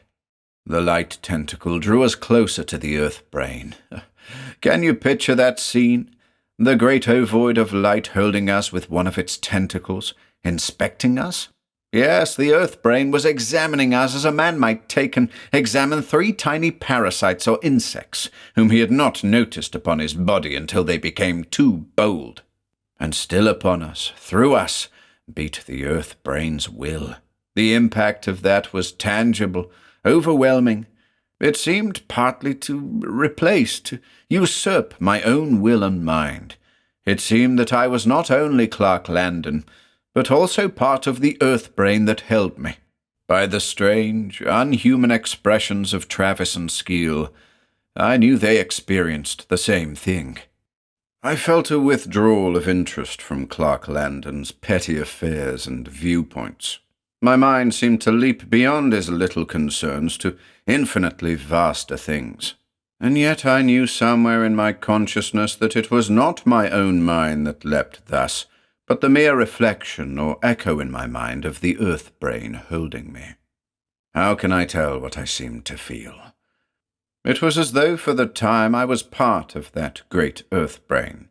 The light tentacle drew us closer to the earth brain. Can you picture that scene? The great ovoid of light holding us with one of its tentacles, inspecting us? Yes, the earth brain was examining us as a man might take and examine 3 tiny parasites or insects whom he had not noticed upon his body until they became too bold. And still upon us, through us, beat the earth brain's will. The impact of that was tangible, overwhelming. It seemed partly to replace, to usurp my own will and mind. It seemed that I was not only Clark Landon, but also part of the earth brain that held me. By the strange, unhuman expressions of Travis and Skeel, I knew they experienced the same thing. I felt a withdrawal of interest from Clark Landon's petty affairs and viewpoints. My mind seemed to leap beyond his little concerns to infinitely vaster things. And yet I knew somewhere in my consciousness that it was not my own mind that leapt thus, but the mere reflection or echo in my mind of the earth brain holding me. How can I tell what I seemed to feel? It was as though for the time I was part of that great earth brain,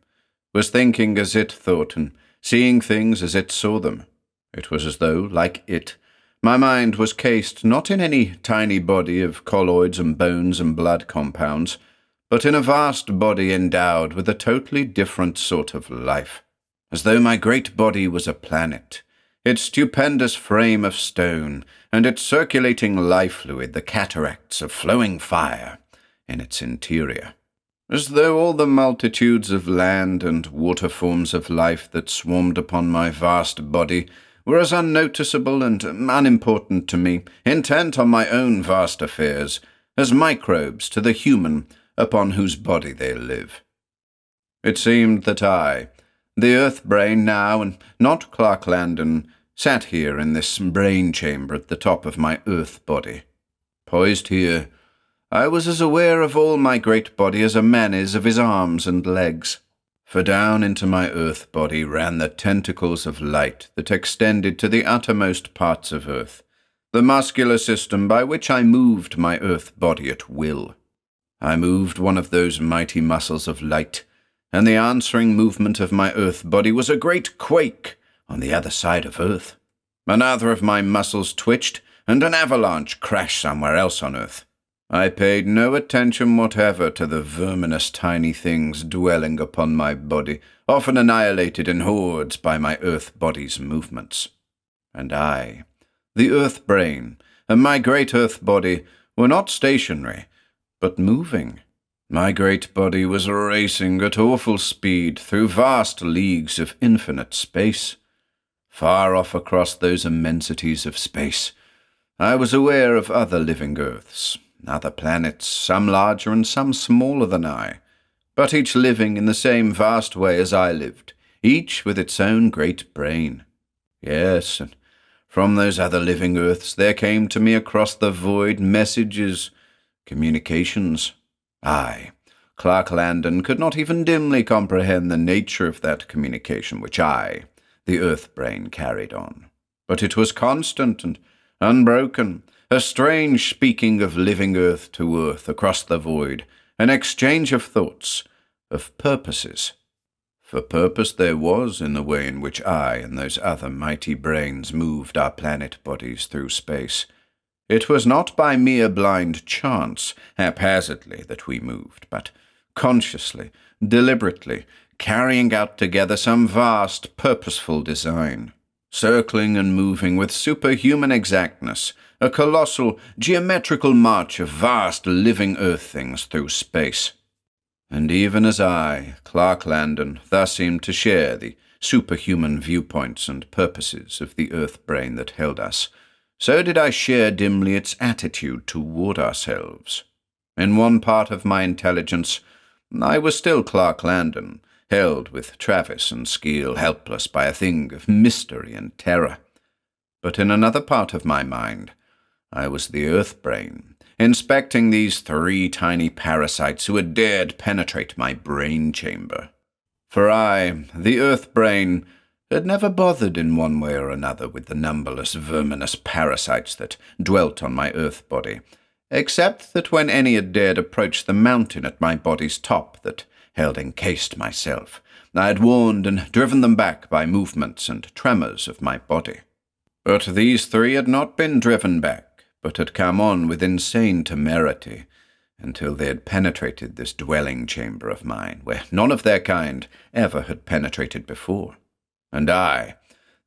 was thinking as it thought and seeing things as it saw them. It was as though, like it, my mind was cased not in any tiny body of colloids and bones and blood compounds, but in a vast body endowed with a totally different sort of life. As though my great body was a planet, its stupendous frame of stone, and its circulating life fluid the cataracts of flowing fire in its interior. As though all the multitudes of land and water forms of life that swarmed upon my vast body were as unnoticeable and unimportant to me, intent on my own vast affairs, as microbes to the human upon whose body they live. It seemed that I, the earth brain now, and not Clark Landon, sat here in this brain chamber at the top of my earth body. Poised here, I was as aware of all my great body as a man is of his arms and legs. For down into my earth body ran the tentacles of light that extended to the uttermost parts of earth, the muscular system by which I moved my earth body at will. I moved one of those mighty muscles of light, and the answering movement of my earth body was a great quake on the other side of earth. Another of my muscles twitched, and an avalanche crashed somewhere else on earth. I paid no attention whatever to the verminous tiny things dwelling upon my body, often annihilated in hordes by my earth body's movements. And I, the earth brain, and my great earth body were not stationary, but moving, My great body was racing at awful speed through vast leagues of infinite space. Far off across those immensities of space, I was aware of other living Earths, other planets, some larger and some smaller than I, but each living in the same vast way as I lived, each with its own great brain. Yes, and from those other living Earths there came to me across the void messages, communications. I, Clark Landon, could not even dimly comprehend the nature of that communication which I, the Earth brain, carried on. But it was constant and unbroken, a strange speaking of living Earth to Earth across the void, an exchange of thoughts, of purposes. For purpose there was in the way in which I and those other mighty brains moved our planet bodies through space. It was not by mere blind chance, haphazardly, that we moved, but consciously, deliberately, carrying out together some vast, purposeful design, circling and moving with superhuman exactness, a colossal, geometrical march of vast living earth things through space. And even as I, Clark Landon, thus seemed to share the superhuman viewpoints and purposes of the earth brain that held us, so did I share dimly its attitude toward ourselves. In one part of my intelligence, I was still Clark Landon, held with Travis and Skeel, helpless by a thing of mystery and terror. But in another part of my mind, I was the earth brain, inspecting these 3 tiny parasites who had dared penetrate my brain chamber. For I, the earth brain, had never bothered in one way or another with the numberless verminous parasites that dwelt on my earth body, except that when any had dared approach the mountain at my body's top that held encased myself, I had warned and driven them back by movements and tremors of my body. But these 3 had not been driven back, but had come on with insane temerity, until they had penetrated this dwelling chamber of mine, where none of their kind ever had penetrated before. And I,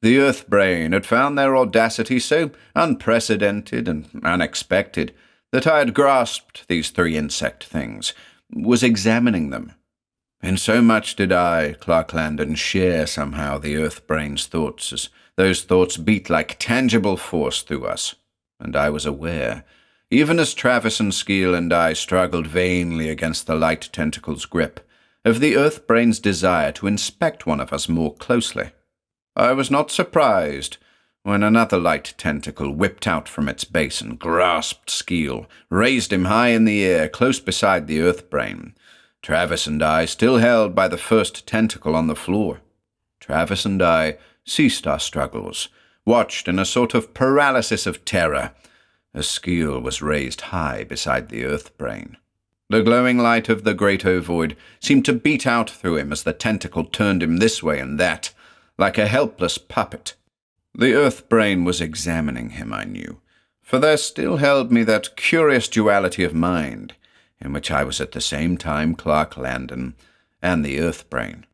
the earth brain, had found their audacity so unprecedented and unexpected that I had grasped these 3 insect things, was examining them. In so much did I, Clark Landon, share somehow the earth brain's thoughts, as those thoughts beat like tangible force through us. And I was aware, even as Travis and Skeel and I struggled vainly against the light tentacle's grip, of the earth brain's desire to inspect one of us more closely. I was not surprised when another light tentacle whipped out from its base and grasped Skeel, raised him high in the air close beside the earth brain. Travis and I still held by the first tentacle on the floor. Travis and I ceased our struggles, watched in a sort of paralysis of terror, as Skeel was raised high beside the earth brain. The glowing light of the great ovoid seemed to beat out through him as the tentacle turned him this way and that, like a helpless puppet. The earth brain was examining him, I knew, for there still held me that curious duality of mind, in which I was at the same time Clark Landon and the earth brain.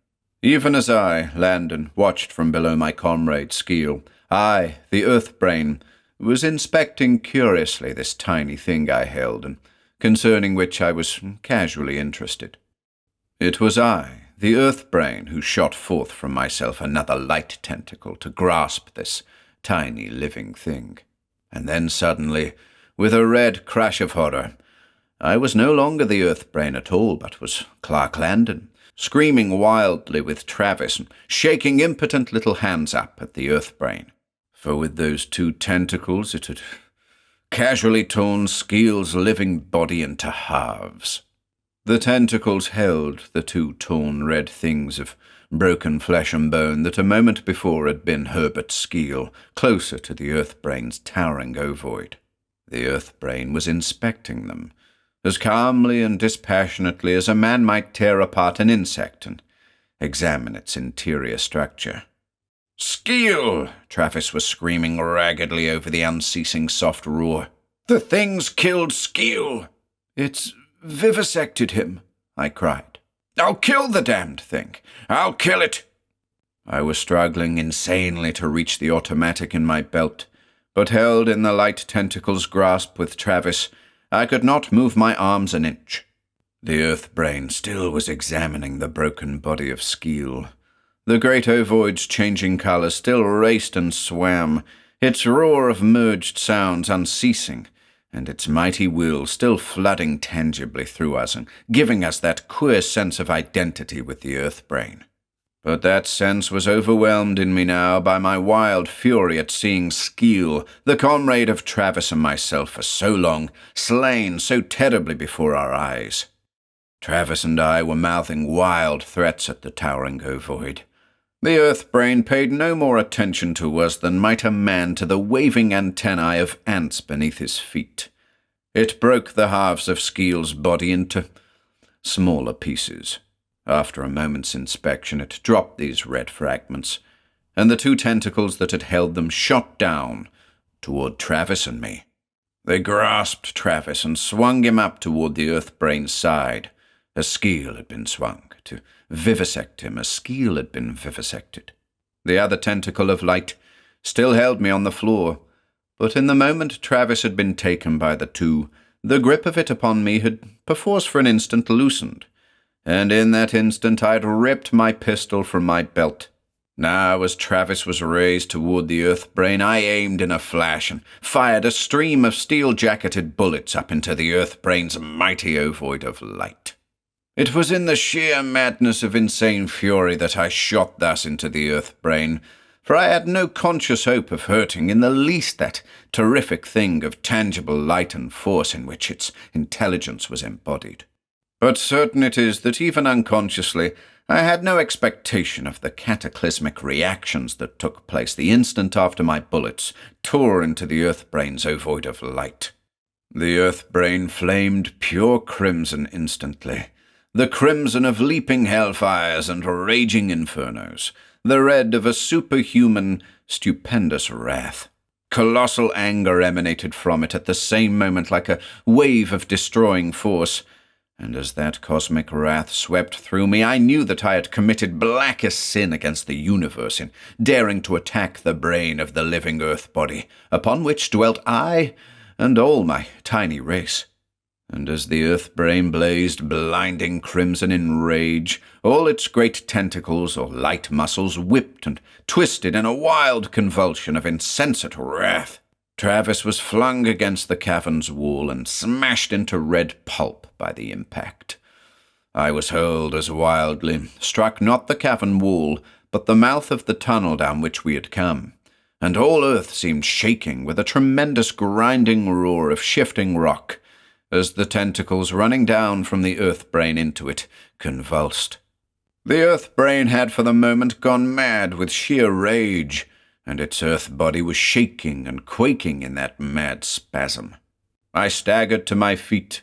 Even as I, Landon, watched from below my comrade Skeel, I, the earth brain, was inspecting curiously this tiny thing I held, and concerning which I was casually interested. It was I, the earth brain, who shot forth from myself another light tentacle to grasp this tiny living thing. And then suddenly, with a red crash of horror, I was no longer the earth brain at all, but was Clark Landon, screaming wildly with Travis and shaking impotent little hands up at the earth brain. For with those 2 tentacles it had casually torn Skeel's living body into halves. The tentacles held the 2 torn red things of broken flesh and bone that a moment before had been Herbert Skeel, closer to the earth brain's towering ovoid. The earth brain was inspecting them, as calmly and dispassionately as a man might tear apart an insect and examine its interior structure. "Skeel!" Travis was screaming raggedly over the unceasing soft roar. "The thing's killed Skeel!" "It's vivisected him," I cried. "I'll kill the damned thing! I'll kill it!" I was struggling insanely to reach the automatic in my belt, but held in the light tentacle's grasp with Travis, I could not move my arms an inch. The Earth-brain still was examining the broken body of Skeel. The great ovoid's changing colour still raced and swam, its roar of merged sounds unceasing, and its mighty will still flooding tangibly through us and giving us that queer sense of identity with the Earth-brain. But that sense was overwhelmed in me now by my wild fury at seeing Skeel, the comrade of Travis and myself for so long, slain so terribly before our eyes. Travis and I were mouthing wild threats at the towering ovoid. The Earth-brain paid no more attention to us than might a man to the waving antennae of ants beneath his feet. It broke the halves of Skeel's body into smaller pieces. After a moment's inspection, it dropped these red fragments, and the two tentacles that had held them shot down toward Travis and me. They grasped Travis and swung him up toward the Earth-brain's side, as Skeel had been swung, to vivisect him as Skeel had been vivisected. The other tentacle of light still held me on the floor, but in the moment Travis had been taken by the two, the grip of it upon me had perforce for an instant loosened, and in that instant I had ripped my pistol from my belt. Now, as Travis was raised toward the Earth-brain, I aimed in a flash and fired a stream of steel-jacketed bullets up into the Earth-brain's mighty ovoid of light. It was in the sheer madness of insane fury that I shot thus into the Earth-brain, for I had no conscious hope of hurting in the least that terrific thing of tangible light and force in which its intelligence was embodied. But certain it is that even unconsciously I had no expectation of the cataclysmic reactions that took place the instant after my bullets tore into the Earth-brain's ovoid of light. The Earth-brain flamed pure crimson instantly, the crimson of leaping hellfires and raging infernos, the red of a superhuman, stupendous wrath. Colossal anger emanated from it at the same moment like a wave of destroying force, and as that cosmic wrath swept through me, I knew that I had committed blackest sin against the universe in daring to attack the brain of the living earth body, upon which dwelt I and all my tiny race. And as the Earth-brain blazed blinding crimson in rage, all its great tentacles or light muscles whipped and twisted in a wild convulsion of insensate wrath. Travis was flung against the cavern's wall and smashed into red pulp by the impact. I was hurled as wildly, struck not the cavern wall, but the mouth of the tunnel down which we had come, and all earth seemed shaking with a tremendous grinding roar of shifting rock, as the tentacles running down from the Earth-brain into it convulsed. The Earth-brain had for the moment gone mad with sheer rage, and its earth body was shaking and quaking in that mad spasm. I staggered to my feet.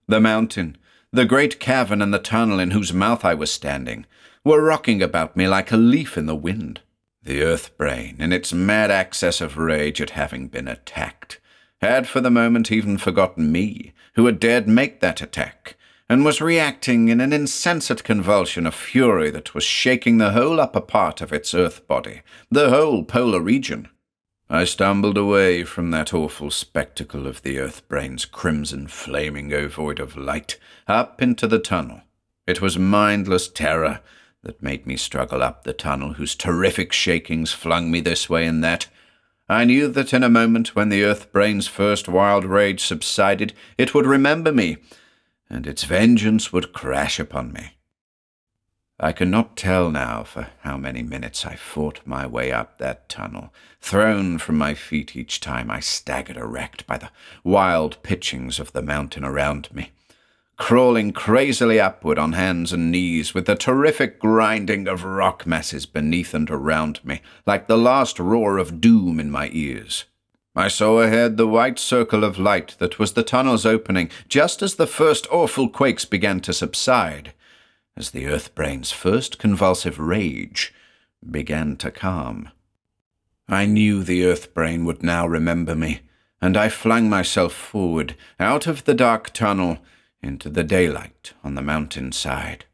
The mountain, the great cavern and the tunnel in whose mouth I was standing, were rocking about me like a leaf in the wind. The Earth-brain, in its mad access of rage at having been attacked, had for the moment even forgotten me, who had dared make that attack, and was reacting in an insensate convulsion of fury that was shaking the whole upper part of its earth body, the whole polar region. I stumbled away from that awful spectacle of the Earth-brain's crimson flaming ovoid of light, up into the tunnel. It was mindless terror that made me struggle up the tunnel, whose terrific shakings flung me this way and that. I knew that in a moment when the Earth-brain's first wild rage subsided, it would remember me, and its vengeance would crash upon me. I cannot tell now for how many minutes I fought my way up that tunnel, thrown from my feet each time I staggered erect by the wild pitchings of the mountain around me, crawling crazily upward on hands and knees with the terrific grinding of rock masses beneath and around me, like the last roar of doom in my ears. I saw ahead the white circle of light that was the tunnel's opening, just as the first awful quakes began to subside, as the Earth-brain's first convulsive rage began to calm. I knew the Earth-brain would now remember me, and I flung myself forward, out of the dark tunnel, into the daylight on the mountain side.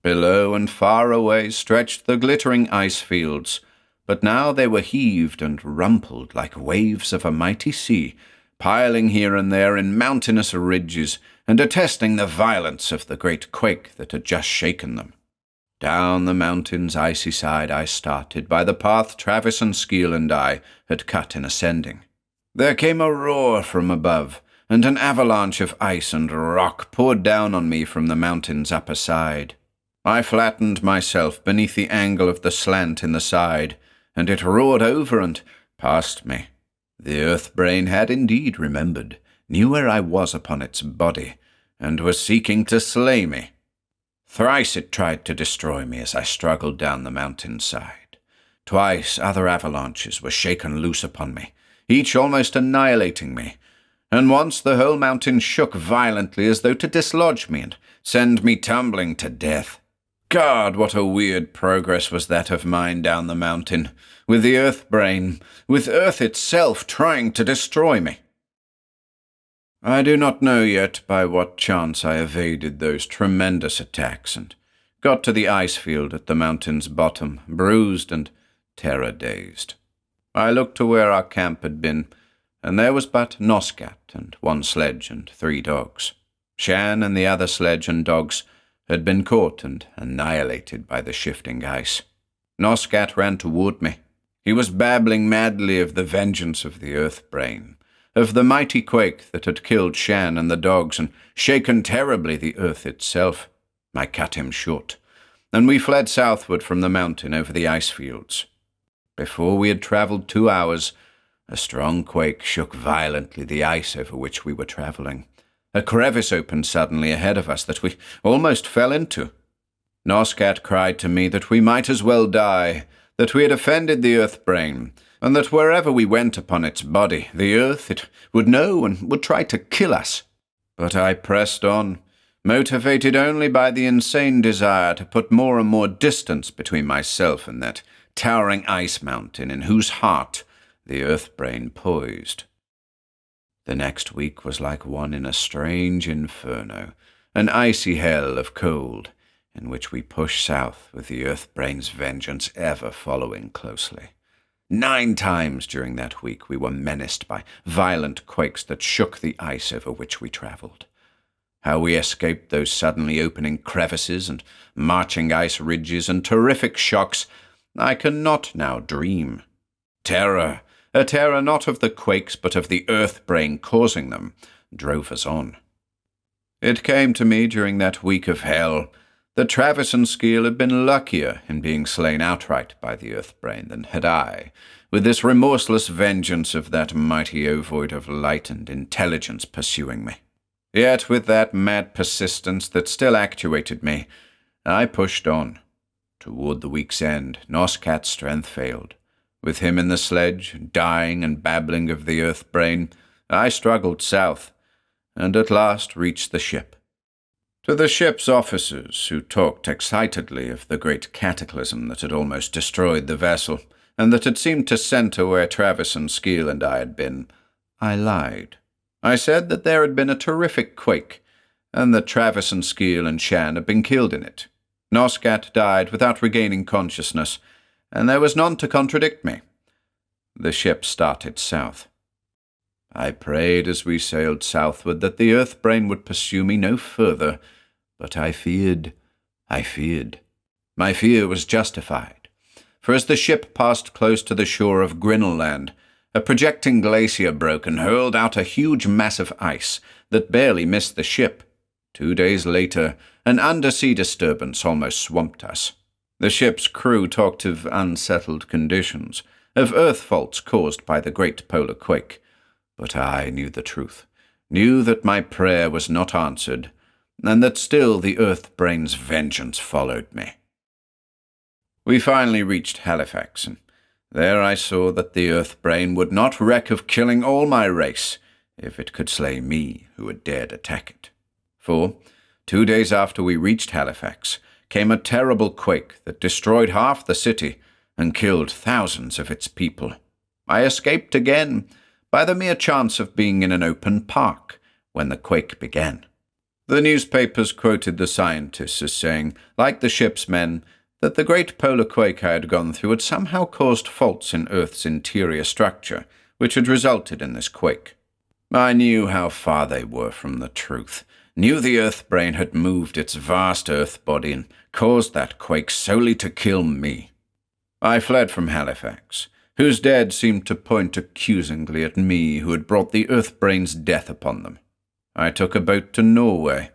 Below and far away stretched the glittering ice fields, but now they were heaved and rumpled like waves of a mighty sea, piling here and there in mountainous ridges and attesting the violence of the great quake that had just shaken them. Down the mountain's icy side I started by the path Travis and Skeel and I had cut in ascending. There came a roar from above, and an avalanche of ice and rock poured down on me from the mountain's upper side. I flattened myself beneath the angle of the slant in the side, and it roared over and past me. The earth brain had indeed remembered, knew where I was upon its body, and was seeking to slay me. Thrice it tried to destroy me as I struggled down the mountain side. Twice other avalanches were shaken loose upon me, each almost annihilating me, and once the whole mountain shook violently as though to dislodge me and send me tumbling to death. God, what a weird progress was that of mine down the mountain, with the earth brain, with earth itself trying to destroy me. I do not know yet by what chance I evaded those tremendous attacks and got to the ice field at the mountain's bottom, bruised and terror-dazed. I looked to where our camp had been, and there was but Noscat and one sledge and 3 dogs. Shan and the other sledge and dogs had been caught and annihilated by the shifting ice. Noscat ran toward me. He was babbling madly of the vengeance of the earth brain, of the mighty quake that had killed Shan and the dogs and shaken terribly the earth itself. I cut him short, and we fled southward from the mountain over the ice fields. Before we had travelled 2 hours, a strong quake shook violently the ice over which we were travelling. A crevice opened suddenly ahead of us that we almost fell into. Noscat cried to me that we might as well die, that we had offended the earth brain, and that wherever we went upon its body, the earth, it would know and would try to kill us. But I pressed on, motivated only by the insane desire to put more and more distance between myself and that towering ice mountain in whose heart the earth brain poised. The next week was like one in a strange inferno, an icy hell of cold, in which we pushed south with the earth brain's vengeance ever following closely. 9 times during that week we were menaced by violent quakes that shook the ice over which we travelled. How we escaped those suddenly opening crevices and marching ice ridges and terrific shocks, I cannot now dream. Terror, a terror not of the quakes but of the earth brain causing them, drove us on. It came to me during that week of hell that Travis and Skeel had been luckier in being slain outright by the earth brain than had I, with this remorseless vengeance of that mighty ovoid of light and intelligence pursuing me. Yet with that mad persistence that still actuated me, I pushed on. Toward the week's end, Noscat's strength failed. With him in the sledge, dying and babbling of the earth brain, I struggled south, and at last reached the ship. To the ship's officers, who talked excitedly of the great cataclysm that had almost destroyed the vessel, and that had seemed to center where Travis and Skeel and I had been, I lied. I said that there had been a terrific quake, and that Travis and Skeel and Shan had been killed in it. Noscat died without regaining consciousness, and there was none to contradict me. The ship started south. I prayed as we sailed southward that the earth brain would pursue me no further, but I feared. My fear was justified, for as the ship passed close to the shore of Grinnell Land, a projecting glacier broke and hurled out a huge mass of ice that barely missed the ship. 2 days later, an undersea disturbance almost swamped us. The ship's crew talked of unsettled conditions, of earth faults caused by the great polar quake. But I knew the truth, knew that my prayer was not answered, and that still the earth brain's vengeance followed me. We finally reached Halifax, and there I saw that the earth brain would not reck of killing all my race if it could slay me who had dared attack it. For 2 days after we reached Halifax came a terrible quake that destroyed half the city and killed thousands of its people. I escaped again by the mere chance of being in an open park when the quake began. The newspapers quoted the scientists as saying, like the ship's men, that the great polar quake I had gone through had somehow caused faults in Earth's interior structure, which had resulted in this quake. I knew how far they were from the truth, knew the Earth Brain had moved its vast Earth body and caused that quake solely to kill me. I fled from Halifax, whose dead seemed to point accusingly at me who had brought the Earth Brain's death upon them. I took a boat to Norway,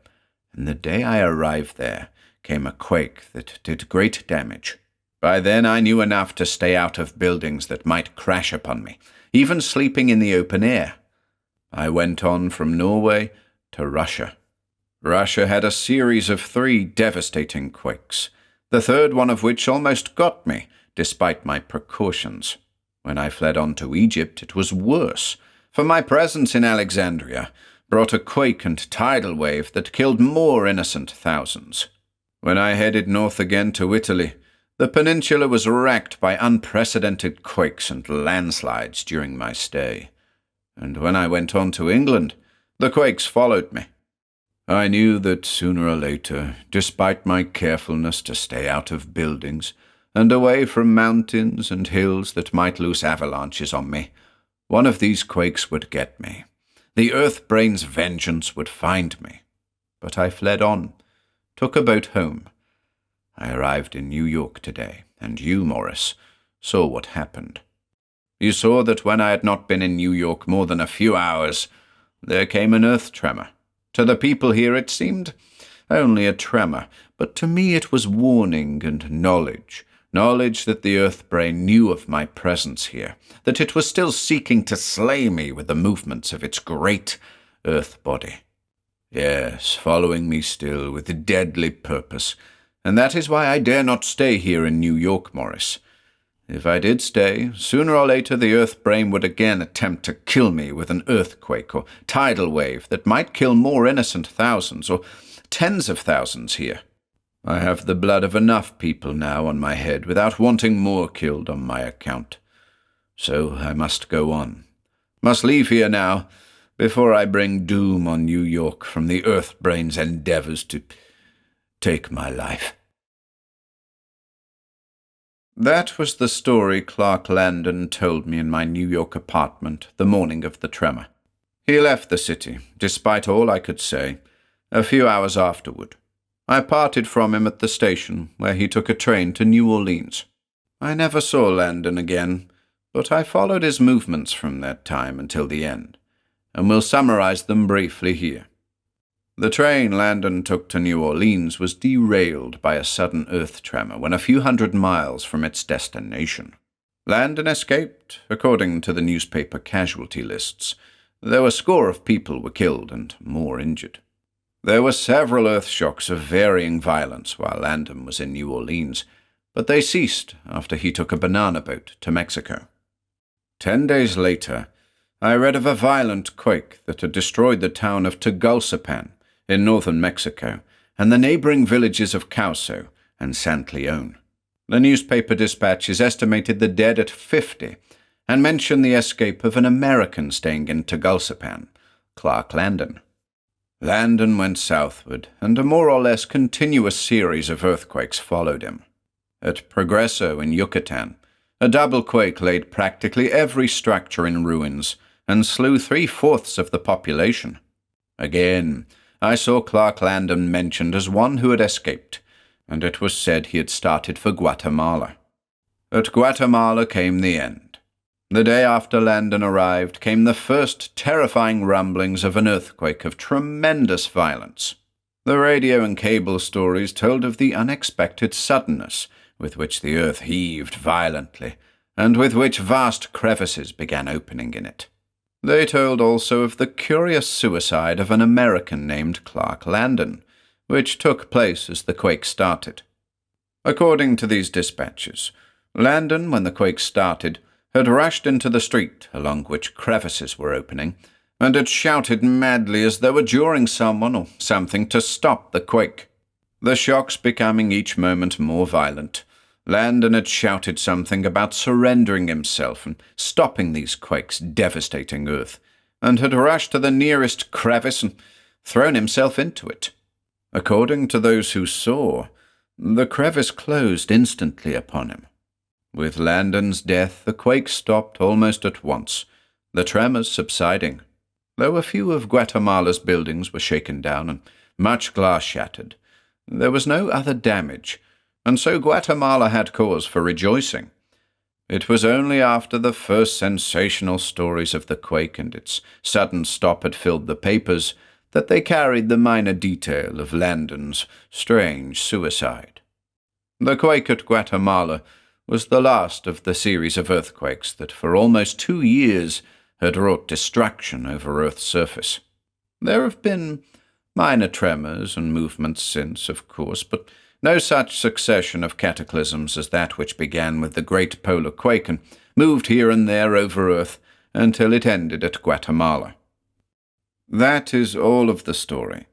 and the day I arrived there came a quake that did great damage. By then I knew enough to stay out of buildings that might crash upon me, even sleeping in the open air. I went on from Norway to Russia. Russia had a series of 3 devastating quakes, the third one of which almost got me, despite my precautions. When I fled on to Egypt, it was worse, for my presence in Alexandria brought a quake and tidal wave that killed more innocent thousands. When I headed north again to Italy, the peninsula was wrecked by unprecedented quakes and landslides during my stay. And when I went on to England, the quakes followed me. I knew that sooner or later, despite my carefulness to stay out of buildings and away from mountains and hills that might loose avalanches on me, one of these quakes would get me. The Earth Brain's vengeance would find me. But I fled on, took a boat home. I arrived in New York today, and you, Morris, saw what happened. You saw that when I had not been in New York more than a few hours, there came an earth tremor. To the people here it seemed only a tremor, but to me it was warning and knowledge that the Earth Brain knew of my presence here, that it was still seeking to slay me with the movements of its great Earth body. Yes, following me still with deadly purpose, and that is why I dare not stay here in New York, Morris. If I did stay, sooner or later the Earth Brain would again attempt to kill me with an earthquake or tidal wave that might kill more innocent thousands or tens of thousands here. I have the blood of enough people now on my head without wanting more killed on my account. So I must go on. Must leave here now, before I bring doom on New York from the Earth Brain's endeavors to take my life. That was the story Clark Landon told me in my New York apartment the morning of the tremor. He left the city, despite all I could say, a few hours afterward. I parted from him at the station, where he took a train to New Orleans. I never saw Landon again, but I followed his movements from that time until the end, and will summarize them briefly here. The train Landon took to New Orleans was derailed by a sudden earth tremor when a few hundred miles from its destination. Landon escaped, according to the newspaper casualty lists, though a score of people were killed and more injured. There were several earth shocks of varying violence while Landon was in New Orleans, but they ceased after he took a banana boat to Mexico. 10 days later, I read of a violent quake that had destroyed the town of Tegucigalpa in northern Mexico and the neighboring villages of Causo and Sant Leon. The newspaper dispatches estimated the dead at 50 and mentioned the escape of an American staying in Tegucigalpa, Clark Landon. Landon went southward, and a more or less continuous series of earthquakes followed him. At Progreso in Yucatan, a double quake laid practically every structure in ruins and slew 3/4 of the population. Again, I saw Clark Landon mentioned as one who had escaped, and it was said he had started for Guatemala. At Guatemala came the end. The day after Landon arrived came the first terrifying rumblings of an earthquake of tremendous violence. The radio and cable stories told of the unexpected suddenness with which the earth heaved violently, and with which vast crevices began opening in it. They told also of the curious suicide of an American named Clark Landon, which took place as the quake started. According to these dispatches, Landon, when the quake started, had rushed into the street along which crevices were opening, and had shouted madly as though adjuring someone or something to stop the quake. The shocks becoming each moment more violent, Landon had shouted something about surrendering himself and stopping these quakes devastating Earth, and had rushed to the nearest crevice and thrown himself into it. According to those who saw, the crevice closed instantly upon him. With Landon's death, the quake stopped almost at once, the tremors subsiding. Though a few of Guatemala's buildings were shaken down and much glass shattered, there was no other damage, and so Guatemala had cause for rejoicing. It was only after the first sensational stories of the quake and its sudden stop had filled the papers that they carried the minor detail of Landon's strange suicide. The quake at Guatemala was the last of the series of earthquakes that for almost 2 years had wrought destruction over Earth's surface. There have been minor tremors and movements since, of course, but no such succession of cataclysms as that which began with the great polar quake and moved here and there over Earth until it ended at Guatemala. That is all of the story,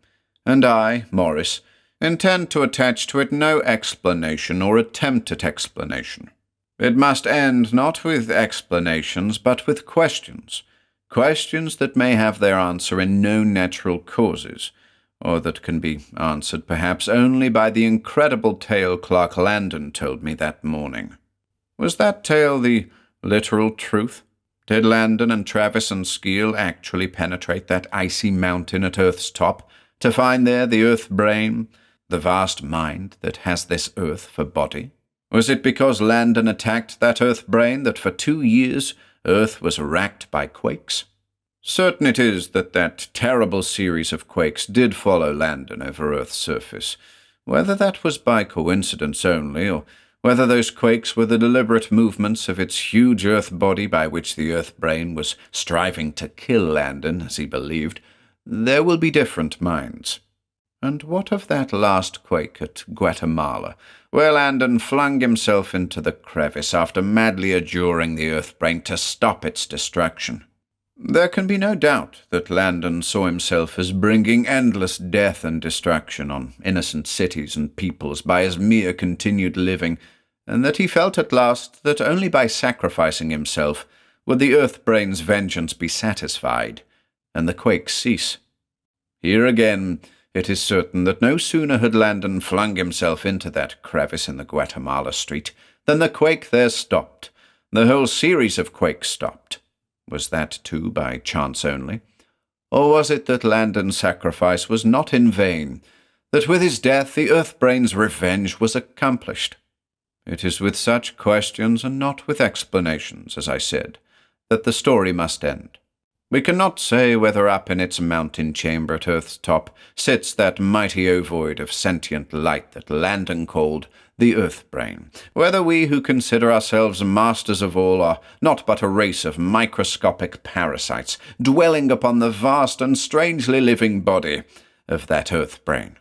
and I, Morris, intend to attach to it no explanation or attempt at explanation. It must end not with explanations, but with questions, questions that may have their answer in no natural causes, or that can be answered perhaps only by the incredible tale Clark Landon told me that morning. Was that tale the literal truth? Did Landon and Travis and Skeel actually penetrate that icy mountain at Earth's top to find there the Earth brain, the vast mind that has this Earth for body? Was it because Landon attacked that Earth brain that for 2 years Earth was racked by quakes? Certain it is that that terrible series of quakes did follow Landon over Earth's surface. Whether that was by coincidence only, or whether those quakes were the deliberate movements of its huge Earth body by which the Earth brain was striving to kill Landon, as he believed, there will be different minds. And what of that last quake at Guatemala, where Landon flung himself into the crevice after madly adjuring the Earth brain to stop its destruction? There can be no doubt that Landon saw himself as bringing endless death and destruction on innocent cities and peoples by his mere continued living, and that he felt at last that only by sacrificing himself would the Earth-brain's vengeance be satisfied, and the quake cease. Here again, it is certain that no sooner had Landon flung himself into that crevice in the Guatemala street than the quake there stopped. The whole series of quakes stopped. Was that, too, by chance only? Or was it that Landon's sacrifice was not in vain, that with his death the Earth-brain's revenge was accomplished? It is with such questions and not with explanations, as I said, that the story must end. We cannot say whether up in its mountain chamber at Earth's top sits that mighty ovoid of sentient light that Landon called the Earth-brain, whether we who consider ourselves masters of all are not but a race of microscopic parasites dwelling upon the vast and strangely living body of that Earth-brain.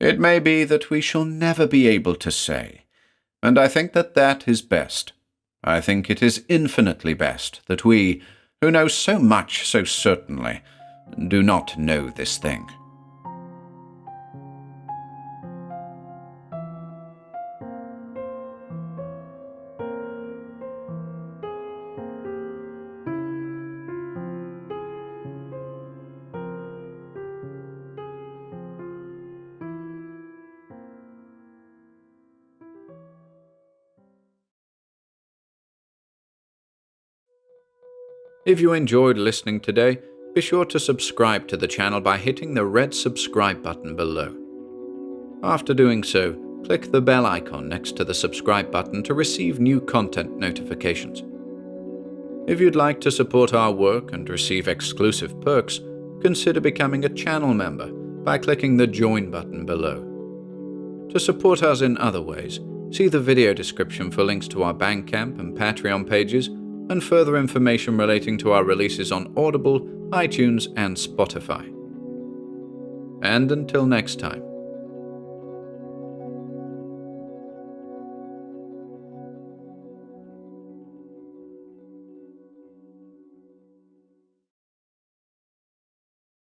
It may be that we shall never be able to say, and I think that that is best. I think it is infinitely best that we, who know so much so certainly, do not know this thing. If you enjoyed listening today, be sure to subscribe to the channel by hitting the red subscribe button below. After doing so, click the bell icon next to the subscribe button to receive new content notifications. If you'd like to support our work and receive exclusive perks, consider becoming a channel member by clicking the join button below. To support us in other ways, see the video description for links to our Bandcamp and Patreon pages, and further information relating to our releases on Audible, iTunes, and Spotify. And until next time.